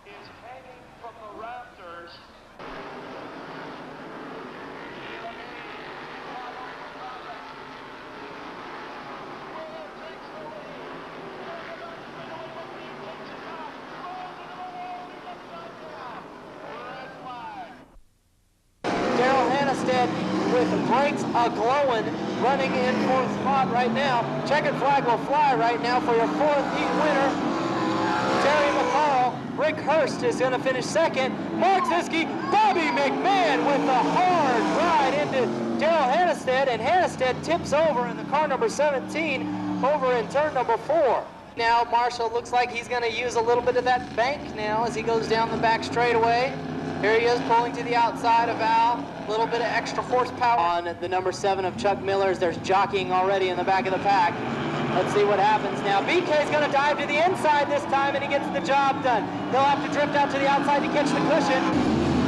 is hanging. brakes a-glowing, running in fourth spot right now. Checkered flag will fly right now for your fourth heat winner, Terry McCarl. Rick Hurst is going to finish second. Mark Ziske, Bobby McMahon with a hard ride into Daryl Hannestead, and Hannestead tips over in the car number 17 over in turn number 4. Now Marshall looks like he's going to use a little bit of that bank now as he goes down the back straightaway. Here he is pulling to the outside of Al. A little bit of extra horsepower on the number 7 of Chuck Miller's. There's jockeying already in the back of the pack. Let's see what happens now. BK is going to dive to the inside this time, and he gets the job done. He'll have to drift out to the outside to catch the cushion.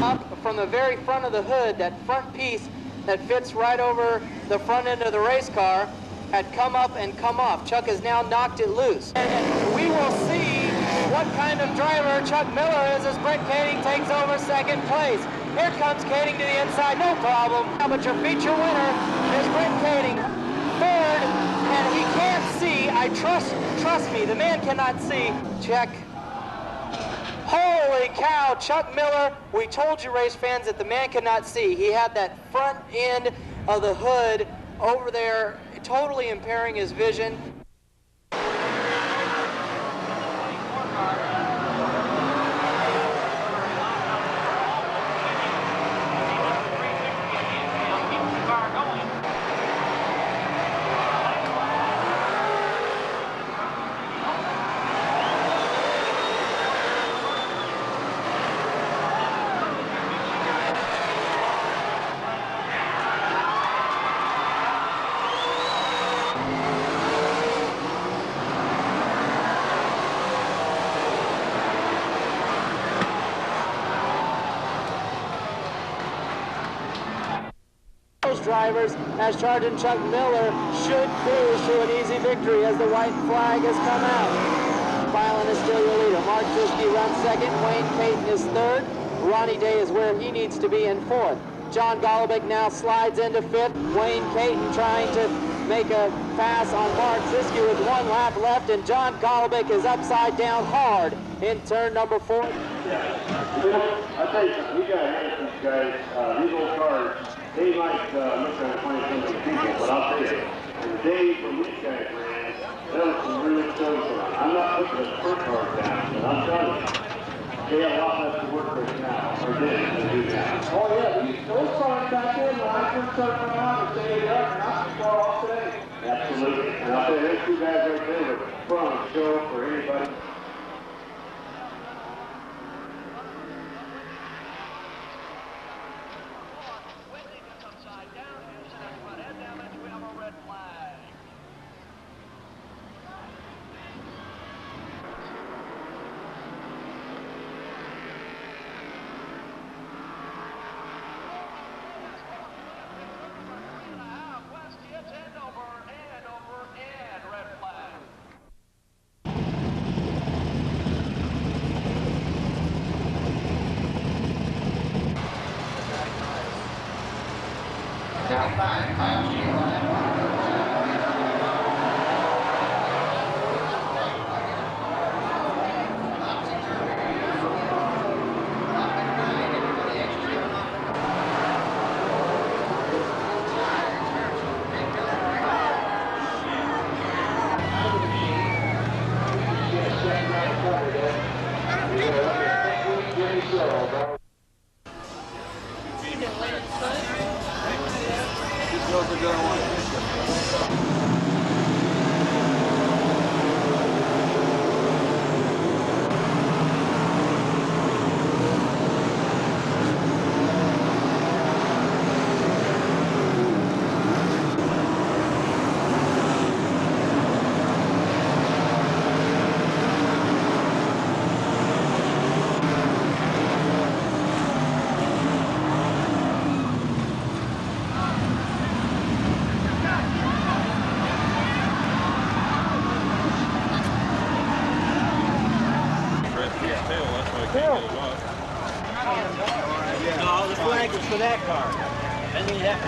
Up from the very front of the hood, that front piece that fits right over the front end of the race car had come up and come off. Chuck has now knocked it loose. And we will see what kind of driver Chuck Miller is as Brent Kading takes over second place. Here comes Kading to the inside, no problem. But your feature winner is Brent Kading. Third, and he can't see. I trust me, the man cannot see. Check. Holy cow, Chuck Miller. We told you, race fans, that the man cannot see. He had that front end of the hood over there, totally impairing his vision. Drivers, as Sergeant Chuck Miller should cruise to an easy victory as the white flag has come out. Filan is still your leader. Mark Ziske runs second. Wayne Payton is third. Ronnie Day is where he needs to be in fourth. John Golobic now slides into fifth. Wayne Payton trying to make a pass on Mark Ziske with 1 lap left, and John Golobic is upside down hard in turn number 4. I tell you something, we got to hand these guys, these old cars. They might look kind of funny to some people, but I'll tell you, the days when these guys ran, there was some really close ones. I'm not putting the sprint cars down, but I'm telling you, they have a lot less to work with now, or did than do now. Oh yeah, those cars back then, when I first started running on, they stayed up, and not too far off today. Absolutely. And I'll tell you, those two guys right there were fun to show for anybody. No, the flag was for that car. And then you have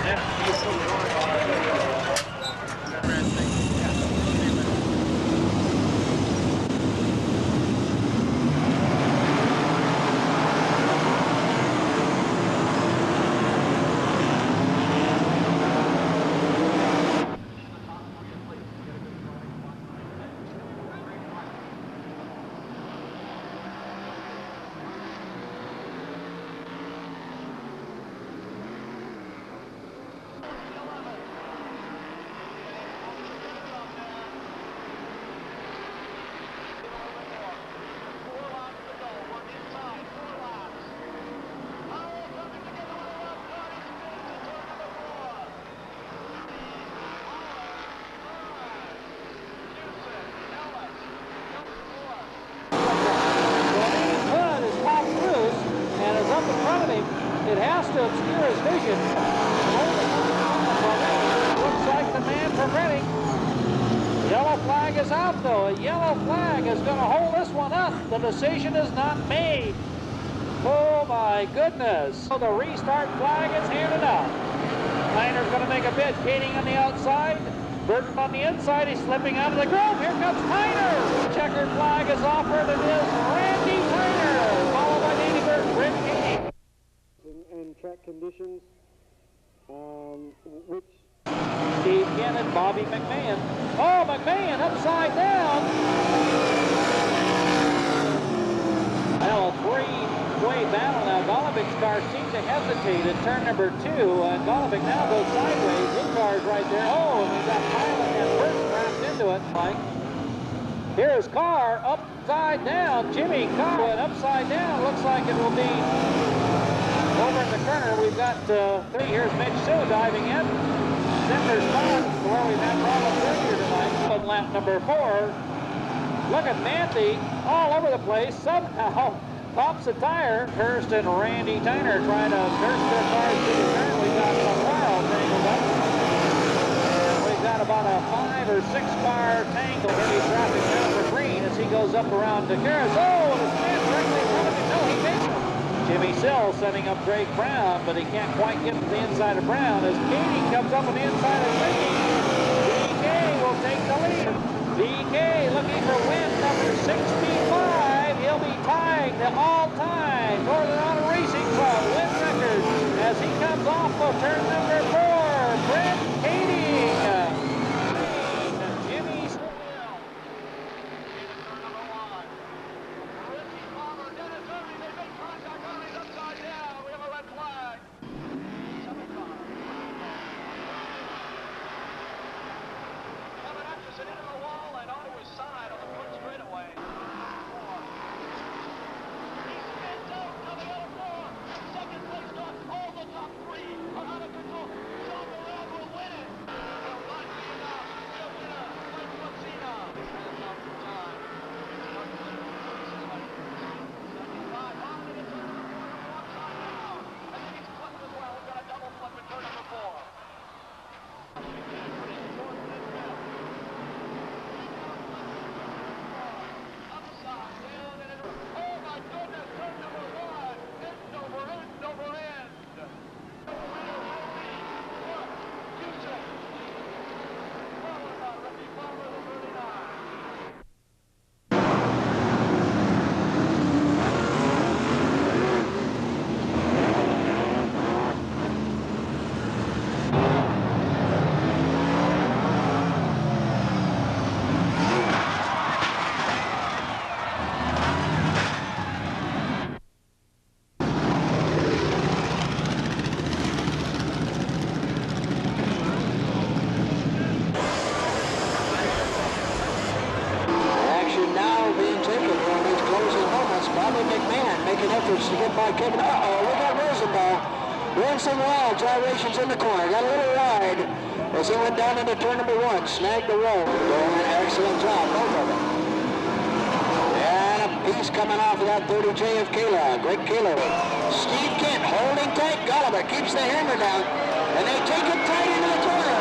It has to obscure his vision. Looks like the man from Reading. Yellow flag is out, though. A yellow flag is going to hold this one up. The decision is not made. Oh, my goodness. So the restart flag is handed out. Tyner's going to make a bid. Kading on the outside. Burton on the inside. He's slipping out of the groove. Here comes Tyner. Checkered flag is offered. It is Randy Tyner, followed by Danny Burton, Rick Kading. And track conditions, which Steve Kent and Bobby McMahon. Oh, McMahon upside down. Well, a three-way battle now. Golovic's car seemed to hesitate at turn number 2, and Golovic now goes sideways. His car's right there. Oh, and we've got Pilot and Burton wrapped into it, Mike. Here's Carr upside down. Jimmy Carr went upside down. Looks like it will be over in the corner. We've got 3. Here's Mitch Sue diving in. Center's spot where we've had problems earlier tonight. On lap number 4. Look at Manthey all over the place. Somehow pops a tire. Hurst and Randy Tyner trying to nurse their cars to the turn. We've got Maffaro tangled up. And we've got about a 5 or 6 car tangle. Heavy traffic down for Green as he goes up around Decaris. Oh, the stand directly in front of him. No, he makes it. Jimmy Sill setting up Drake Brown, but he can't quite get to the inside of Brown as Kading comes up on the inside of Green. DK will take the lead. DK looking for win number 65. He'll be tied the all-time Northern Auto Racing Club win record as he comes off of turn number 4. Brent Kading. Jimmy Sill. efforts to get by Kevin. Uh-oh, look at Rosenbaum. Doing some wild gyrations in the corner. Got a little wide as he went down into turn number 1. Snagged the roll. Doing an excellent job, both of them. And a piece coming off of that 30J of Kayla. Greg Kayla. Steve Kent holding tight. Gulliver keeps the hammer down. And they take it tight into the corner.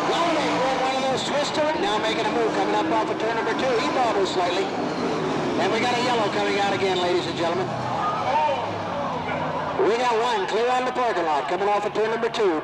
Gulliver with one of those twister. Now making a move coming up off of turn number 2. He bobbles slightly. And we got a yellow coming out again, ladies and gentlemen. We got one clear out of the parking lot coming off of turn number 2.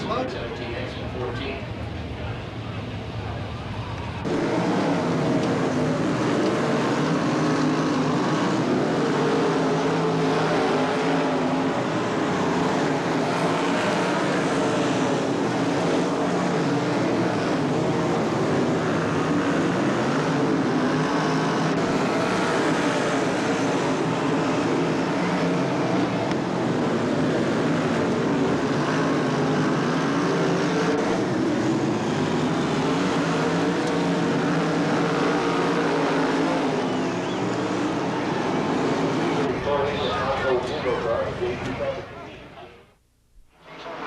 slow. 17 exit 14.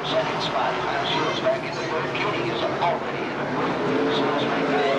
Second spot. Shields back in the third. Katie is already in the fourth. So it's right back.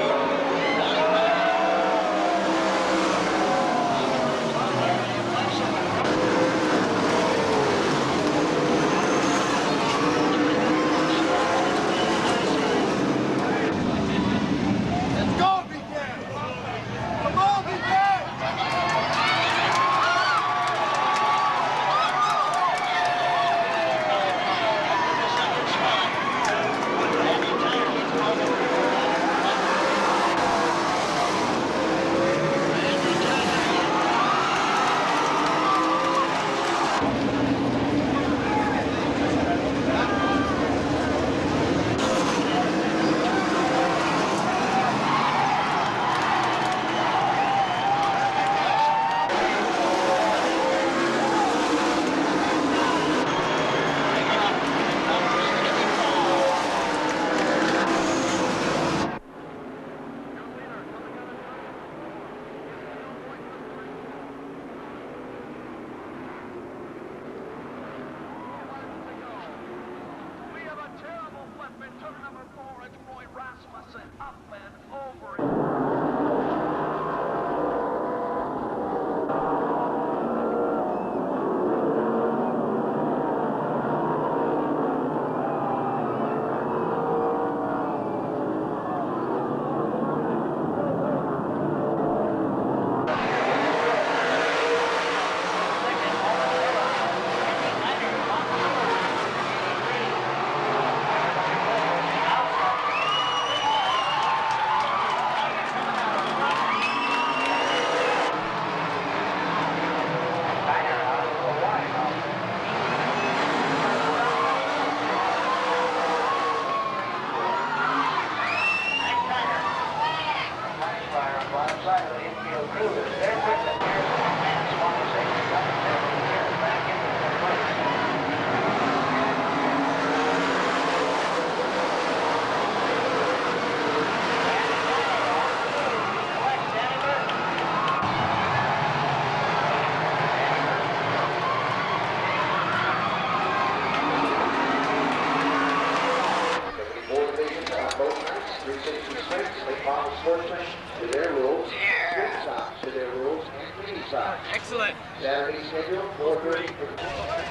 Excellent. Saturday schedule, 4:30.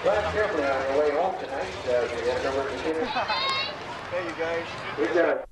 Drive carefully on your way home tonight. We have no one to consider. Hey, you guys. We've got it.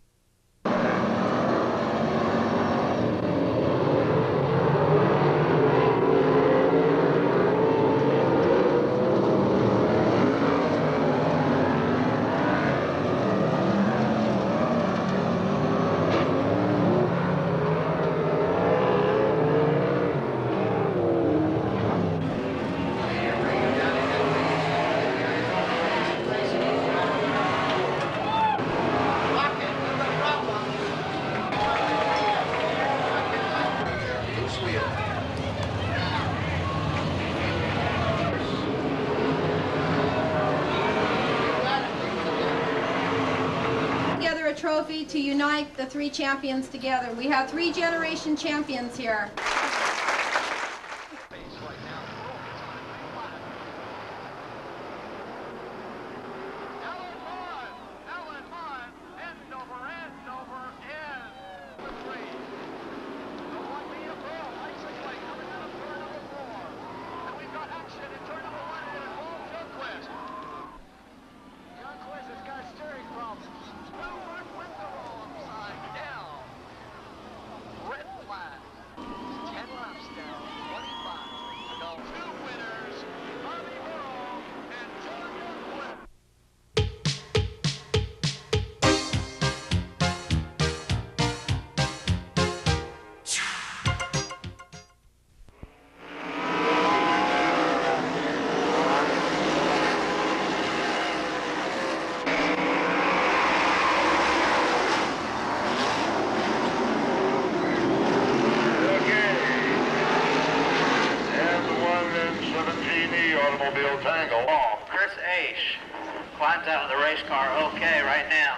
A trophy to unite the three champions together. We have three generation champions here. Field Tango off. Chris Aish climbs out of the race car okay right now.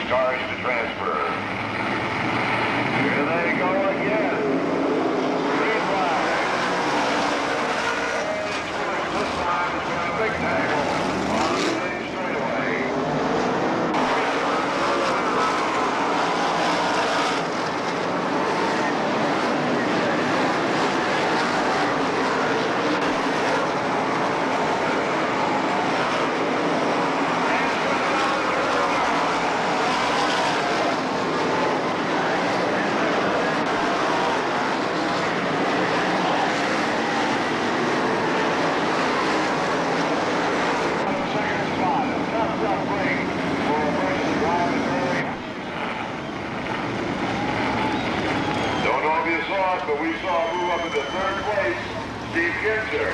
Cars to transfer. Here they go again. Green flag. And this time it's been a big tackle on the straightaway. But we saw him move up into third place, Steve Kinzer.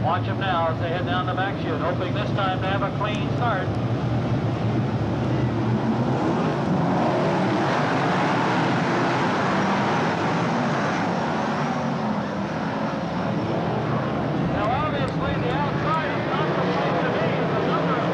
Watch them now as they head down the back chute, hoping this time to have a clean start. Now obviously the outside is not the place to be. The number of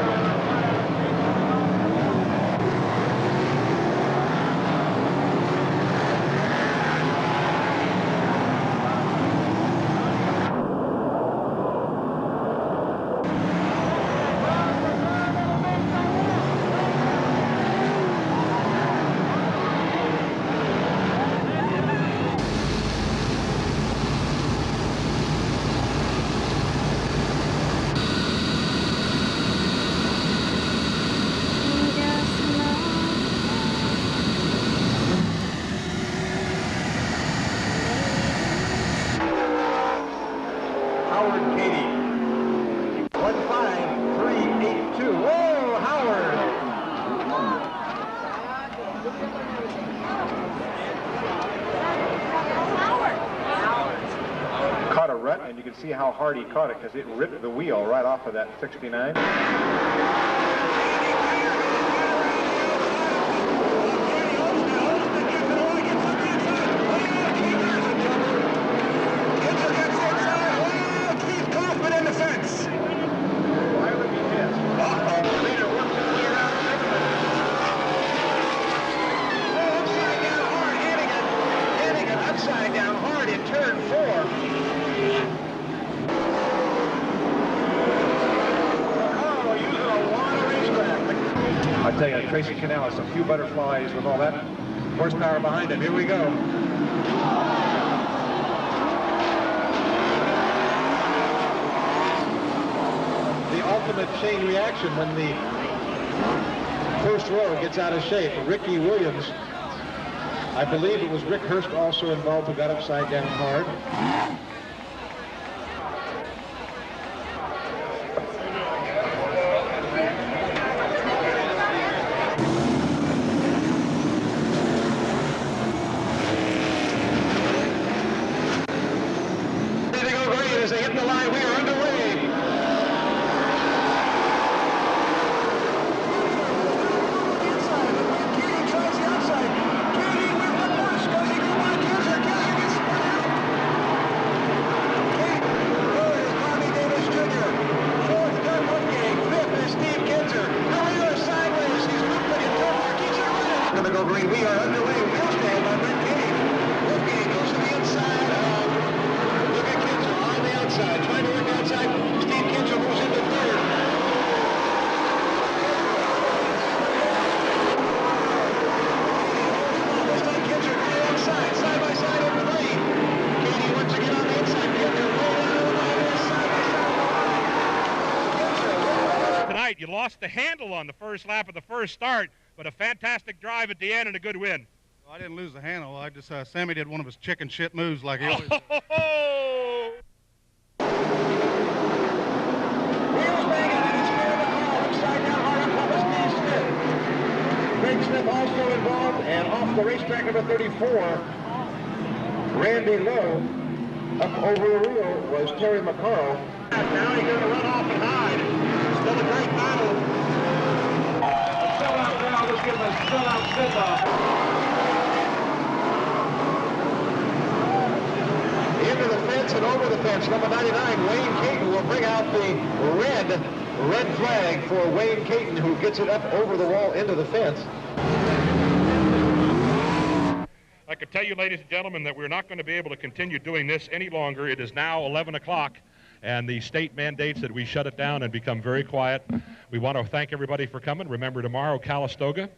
you can see how hard he caught it because it ripped the wheel right off of that 69. I tell you, Tracy Canales, a few butterflies with all that horsepower behind him. Here we go. The ultimate chain reaction when the first row gets out of shape. Ricky Williams, I believe it was Rick Hurst also involved who got upside down hard. As they hit the line, we are underway. Katie tries the outside. Katie with the push. Does he go on? Kinzer. Kinzer gets spun out. Kate. Third is Bobby Davis Jr. Fourth, Doug Woodgang. Fifth is Steve Kinzer. Now we are sideways. He's moving in turn mark. He's running. Going to go green. We are underway. Wheel stand by Brent Katie. Woodgang goes to the inside of outside, trying to work outside. Steve Kinzer moves into third. Steve Kinzer going outside, side by side in three. Katie wants to get on the inside. Kinzer Tonight, you lost the handle on the first lap of the first start, but a fantastic drive at the end and a good win. I didn't lose the handle. I just, Sammy did one of his chicken shit moves like he always does. Smith also involved, and off the racetrack number 34, Randy Lowe. Up over the wheel was Terry McCarl. Now he's going to run off and hide. Still a great battle. A sellout now. Let's give him a sellout send-off. Into the fence and over the fence. Number 99, Wayne Caton, will bring out the red flag for Wayne Caton, who gets it up over the wall into the fence. I can tell you, ladies and gentlemen, that we're not going to be able to continue doing this any longer. It is now 11 o'clock, and the state mandates that we shut it down and become very quiet. We want to thank everybody for coming. Remember, tomorrow, Calistoga.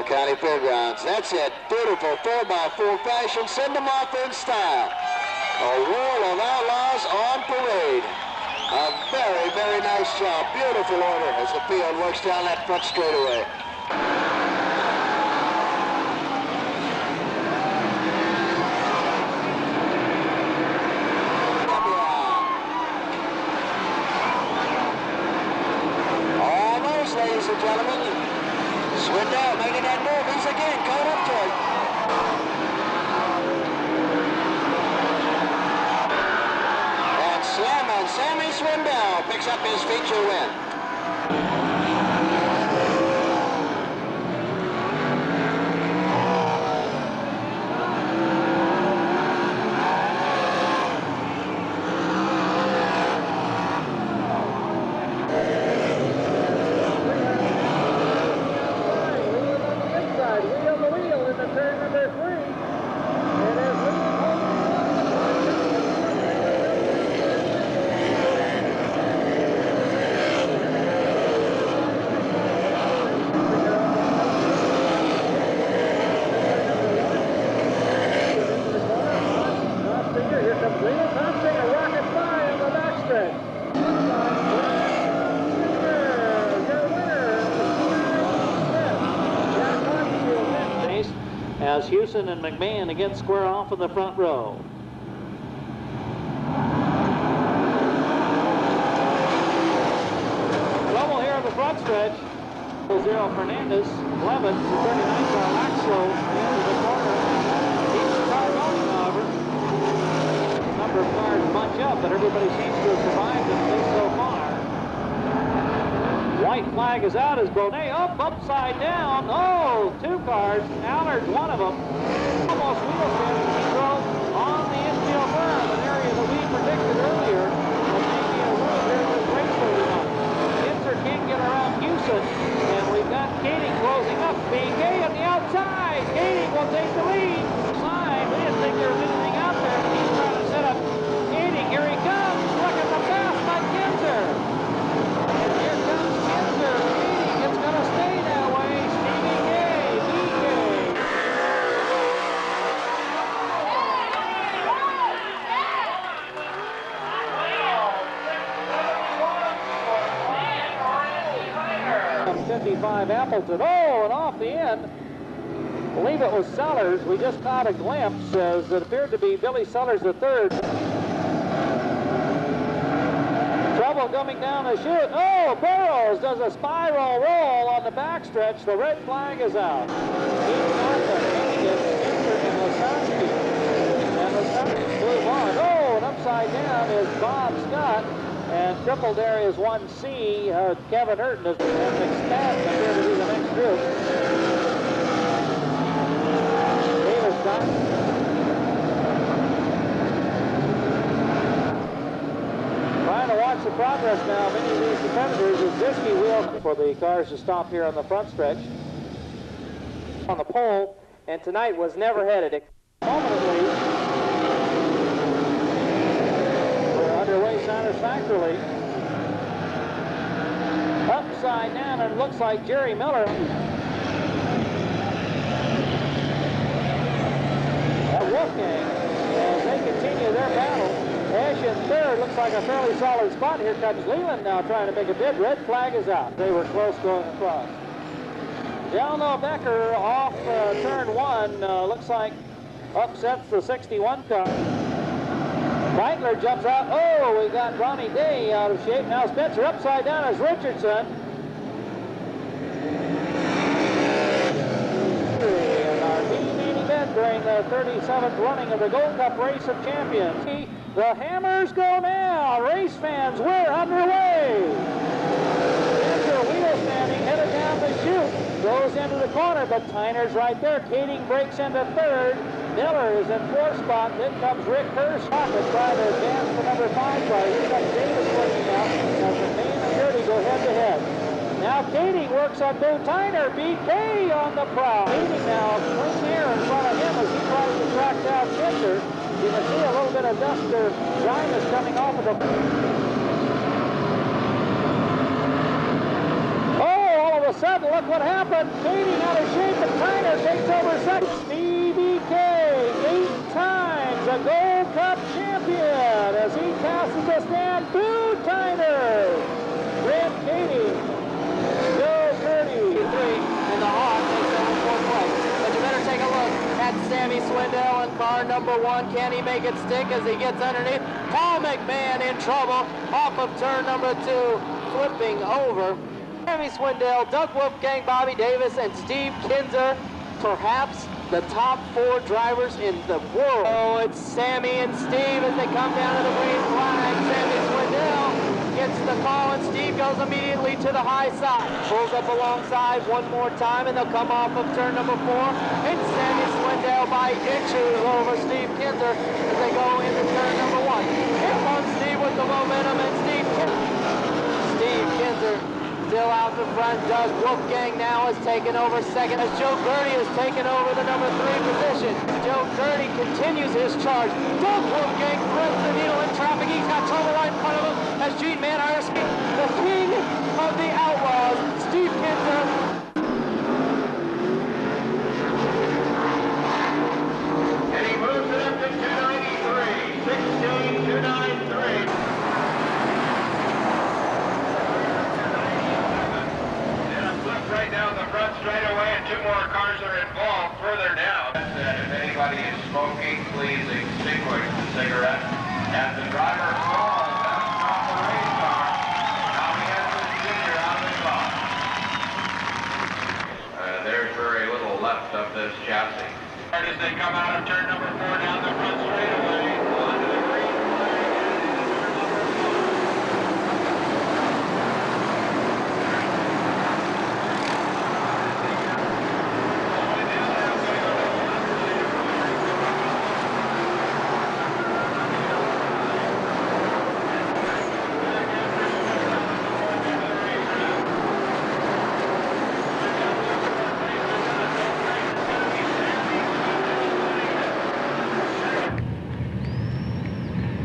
County Fairgrounds. That's it. Beautiful 4x4 fashion. Send them off in style. A wall of outlaws on parade. A very, very nice job. Beautiful order as the field works down that front straightaway. Almost, ladies and gentlemen. Swindell making that move. He's again caught up to it. And slamming Sammy Swindell picks up his feature win. as Houston and McMahon again square off in the front row. Trouble here in the front stretch. 0 Fernandez, 11 to 39 car Laxlow into the corner. Keeps the car going, however. A number of cars bunch up, but everybody seems to have survived at least so far. White flag is out as Bonet upside down. Oh, 2 cars. Allard's one of them. Almost wheel standing. He drove on the infield berm, an area that we predicted earlier. But maybe a little bit of this race holding up. Kinzer can't get around Houston, and we've got Kading closing up. BK on the outside. Kading will take the lead. Side. We didn't think there was anything out there. He's trying to set up Kading. Here he comes. Look at the pass by Kinzer. And here comes Kinzer. Kading. It's going to stay that way. Stevie K. BK. From 55 Appleton. Oh, and off the end. I believe it was Sellers. We just caught a glimpse as it appeared to be Billy Sellers III. Trouble coming down the chute. Oh, Burrows does a spiral roll on the backstretch. The red flag is out. He's Norton, Higgins, Kinzer, and Lasansky. And Lasansky flew on. Oh, and upside down is Bob Scott. And triple there is 1C. Kevin Urton is McSpadden appear to be the next group. Davis got trying to watch the progress now. Many of these competitors is Ziski wheel for the cars to stop here on the front stretch. On the pole, and tonight was never headed. Momentarily, we're underway satisfactorily. Upside down, and it looks like Jerry Miller. Wolfgang, as they continue their battle. Ash in third, looks like a fairly solid spot. Here comes Leland now trying to make a bid. Red flag is out. They were close going across. Delno Becker off turn 1, looks like upsets the 61 car. Breitler jumps out. Oh, we got Ronnie Day out of shape. Now Spencer upside down as Richardson. During the 37th running of the Gold Cup Race of Champions. The hammers go now. Race fans, we're underway. Kinzer wheel standing, headed down the chute. Goes into the corner, but Tyner's right there. Kading breaks into third. Miller is in fourth spot. Then comes Rick Hurst. Rocket trying to advance the number 5 car. Here comes Davis working out. As the main and Dirty go head to head. Now Kading works on Bo Tyner. BK on the prowl. Kading now clean air in front of him as he tries to track down Kinzer. You can see a little bit of dust or dryness coming off of the... Oh, all of a sudden, look what happened. Kading out of shape and Tyner takes over second. Stevie K, 8 times a Gold Cup champion as he passes the stand. Bo Tyner. Grant Kading. In the Hawk takes over 4th place. But you better take a look at Sammy Swindell in car number 1. Can he make it stick as he gets underneath? Paul McMahon in trouble off of turn number 2, flipping over. Sammy Swindell, Doug Wolfgang, Bobby Davis, and Steve Kinzer, perhaps the top 4 drivers in the world. Oh, it's Sammy and Steve as they come down to the green flag. Sammy Swindell gets the call, and Steve goes immediately to the high side. Pulls up alongside one more time, and they'll come off of turn number 4. And Sammy Swindell by inches over Steve Kinzer as they go into turn number 1. Here comes Steve with the momentum, and Steve Kinzer still out in front. Doug Wolfgang now has taken over second as Joe Gertie has taken over the number 3 position. Joe Gertie continues his charge. Doug Wolfgang threads the needle in traffic. He's got trouble right in front of him as Gene Manhurst, the king of the outlaws, Steve Kinzer. And he moves it up to 293, 16,293. Right down the front straightaway, and 2 more cars are involved further down. please extinguish the cigarette. As the driver falls out of the race car, now we have the junior out of the car. There's very little left of this chassis. As they come out of turn number 4 down the front straightaway, onto the green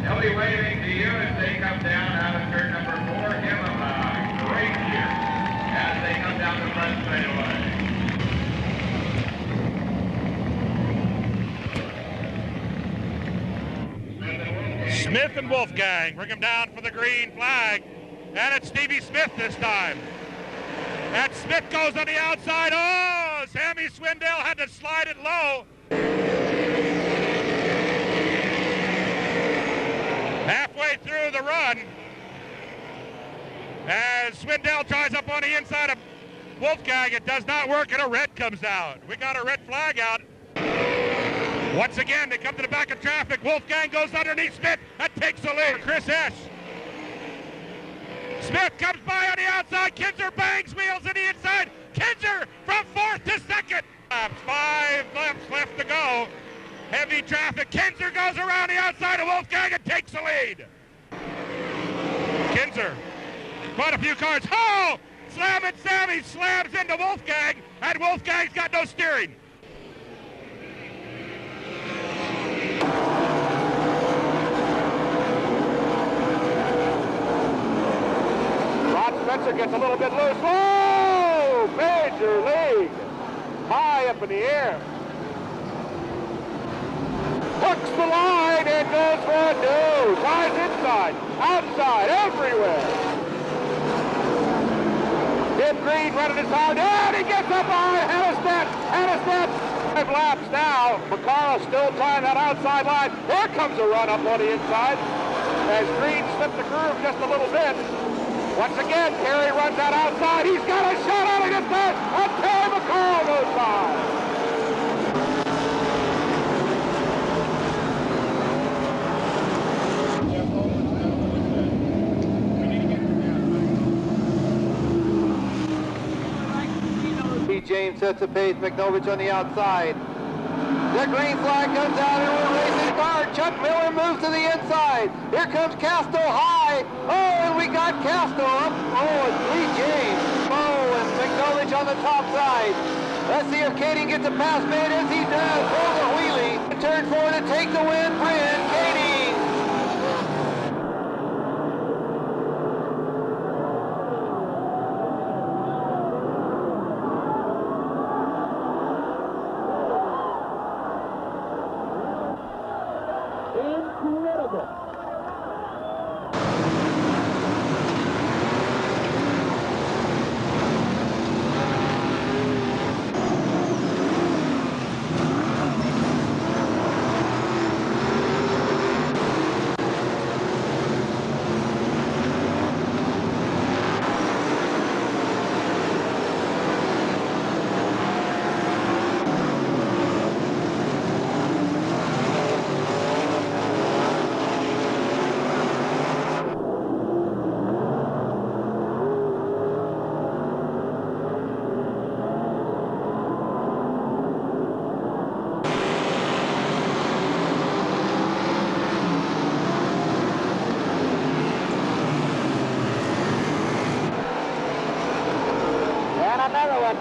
They'll be waving to you as they come down out of turn number 4. Give them a great cheer as they come down the front straightaway. Smith and Wolfgang bring him down for the green flag. And it's Stevie Smith this time. And Smith goes on the outside. Oh, Sammy Swindell had to slide it low. Halfway through the run, as Swindell tries up on the inside of Wolfgang, it does not work and a red comes out. We got a red flag out. Once again, they come to the back of traffic. Wolfgang goes underneath Smith and takes the lead. Chris S. Smith comes by on the outside. Kinzer bangs wheels in the inside. Kinzer from 4th to 2nd. 5 laps left to go. Heavy traffic. Kinzer goes around the outside of Wolfgang and takes the lead. Kinzer, quite a few cars. Oh! Slammin' Sammy slams into Wolfgang, and Wolfgang's got no steering. Rod Spencer gets a little bit loose. Whoa! Major league. High up in the air. Hooks the line and goes for a deuce. Flies inside, outside, everywhere. Jim Green running his hard, and he gets up on Hannestad. 5 laps now. McCarroll still trying that outside line. Here comes a run up on the inside as Green slipped the groove just a little bit. Once again, Terry runs that outside. He's got a shot on it this time, and Terry McCarroll goes by. James sets the pace. McNovich on the outside. The green flag comes out and we're racing car. Chuck Miller moves to the inside. Here comes Casto high. Oh, and we got Casto up. Oh, it's Lee James. Oh, and McNovich on the top side. Let's see if Katie gets a pass made as he does. Oh, the wheelie. Turn 4 to take the win. Bryn Katie.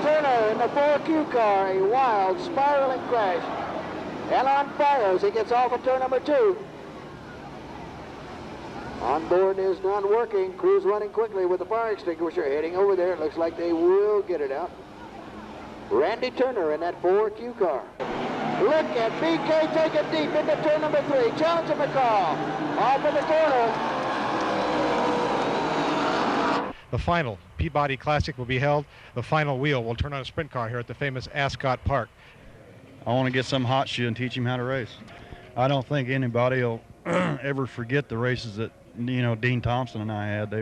Turner in the 4Q car, a wild spiraling crash. Elon fires, he gets off at turn number 2. Onboard is not working, crew's running quickly with the fire extinguisher heading over there. It looks like they will get it out. Randy Turner in that 4Q car. Look at BK take it deep into turn number 3. Challenge of McCall. Off in the corner. The final Peabody Classic will be held. The final wheel will turn on a sprint car here at the famous Ascot Park. I want to get some hot shoe and teach him how to race. I don't think anybody will ever forget the races that, you know, Dean Thompson and I had.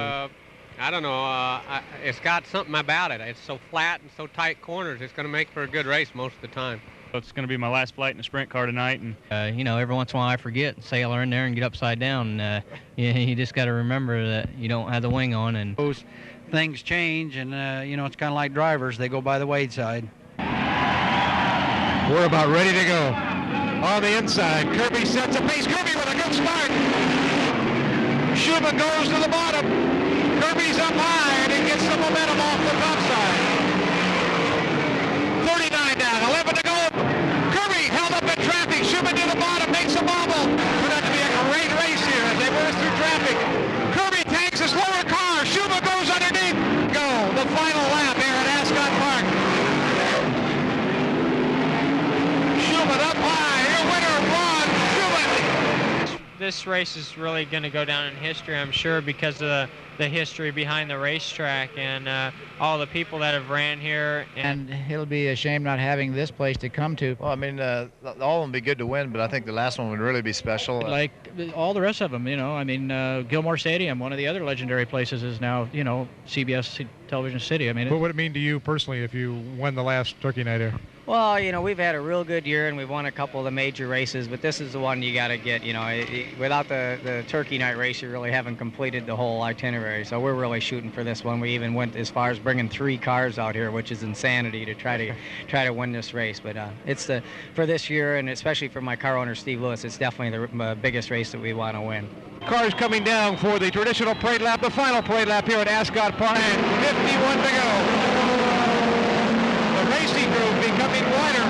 I don't know. It's got something about it. It's so flat and so tight corners. It's going to make for a good race most of the time. It's going to be my last flight in a sprint car tonight, and you know, every once in a while I forget and sail her in there and get upside down. You just got to remember that you don't have the wing on, and those things change, and you know, it's kind of like drivers; they go by the wayside. We're about ready to go. On the inside, Kirby sets a pace. Kirby with a good start. Schumann goes to the bottom. Kirby's up high, and he gets the momentum off the top side. 39 down, 11 to go. Kirby held up in traffic. Schumann to the bottom, makes a bobble. Turned out to be a great race here as they burst through traffic. Kirby tanks his lower car. Schumann goes underneath. Go, the final lap here at Ascot Park. Schumann up high. Your winner, Ron Schumann. This race is really going to go down in history, I'm sure, because of the history behind the racetrack and all the people that have ran here. And it'll be a shame not having this place to come to. Well, I mean, all of them be good to win, but I think the last one would really be special. Like all the rest of them, you know. I mean, Gilmore Stadium, one of the other legendary places, is now, you know, CBS Television City. I mean, what would it mean to you personally if you won the last Turkey Night here? Well, you know, we've had a real good year, and we've won a couple of the major races, but this is the one you got to get. You know, without the Turkey Night race, you really haven't completed the whole itinerary. So we're really shooting for this one. We even went as far as bringing 3 cars out here, which is insanity to try to win this race. But it's for this year, and especially for my car owner Steve Lewis, it's definitely the biggest race that we want to win. Cars coming down for the traditional parade lap, the final parade lap here at Ascot Park, and 51 to go. The racing group becoming wider.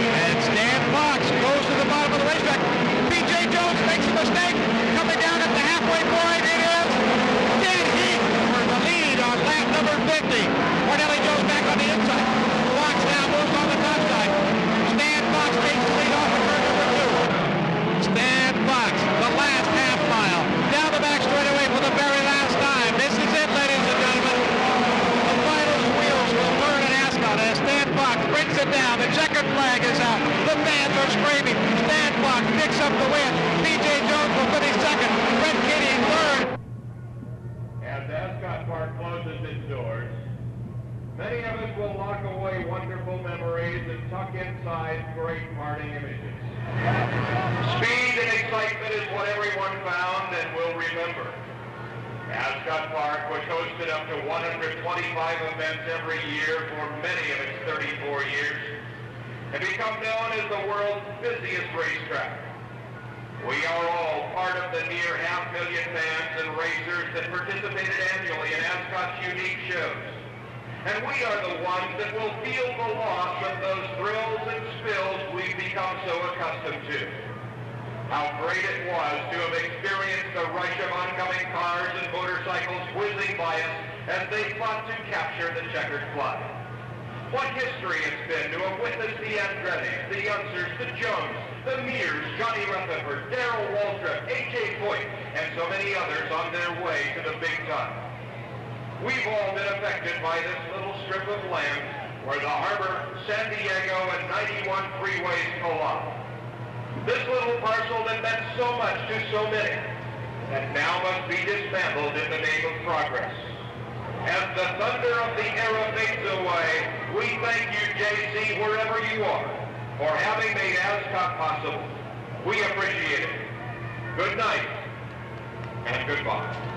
And Stan Fox goes to the bottom of the racetrack. P.J. Jones makes a mistake. Coming down at the halfway point, it is dead heat for the lead on lap number 50. Cornelli Jones back on the inside. Fox now moves on the top side. Stan Fox takes the lead off of turn number 2. Stan Fox, the last half mile, down the back straightaway for the very last time. This is it, ladies and gentlemen. The final wheels will turn at Ascot as Stan Fox brings it down. The checkered flag is out. The fans are screaming. Stan Fox picks up the win. P.J. Jones will finish second. Fred Kitty third. As Ascot Park closes its doors, many of us will lock away wonderful memories and tuck inside great parting images. Speed and excitement is what everyone found and will remember. Ascot Park, which hosted up to 125 events every year for many of its 34 years, had become known as the world's busiest racetrack. We are all part of the near 500,000 fans and racers that participated annually in Ascot's unique shows. And we are the ones that will feel the loss of those thrills and spills we've become so accustomed to. How great it was to have experienced the rush of oncoming cars and motorcycles whizzing by us as they fought to capture the checkered flag. What history it's been to have witnessed the Andrettis, the Unsers, the Jones, the Mears, Johnny Rutherford, Darrell Waltrip, A.J. Foyt, and so many others on their way to the big time. We've all been affected by this little strip of land where the harbor, San Diego, and 91 freeways collide. This little parcel that meant so much to so many, that now must be dismantled in the name of progress. As the thunder of the era fades away, we thank you, JC, wherever you are, for having made Ascot possible. We appreciate it. Good night, and goodbye.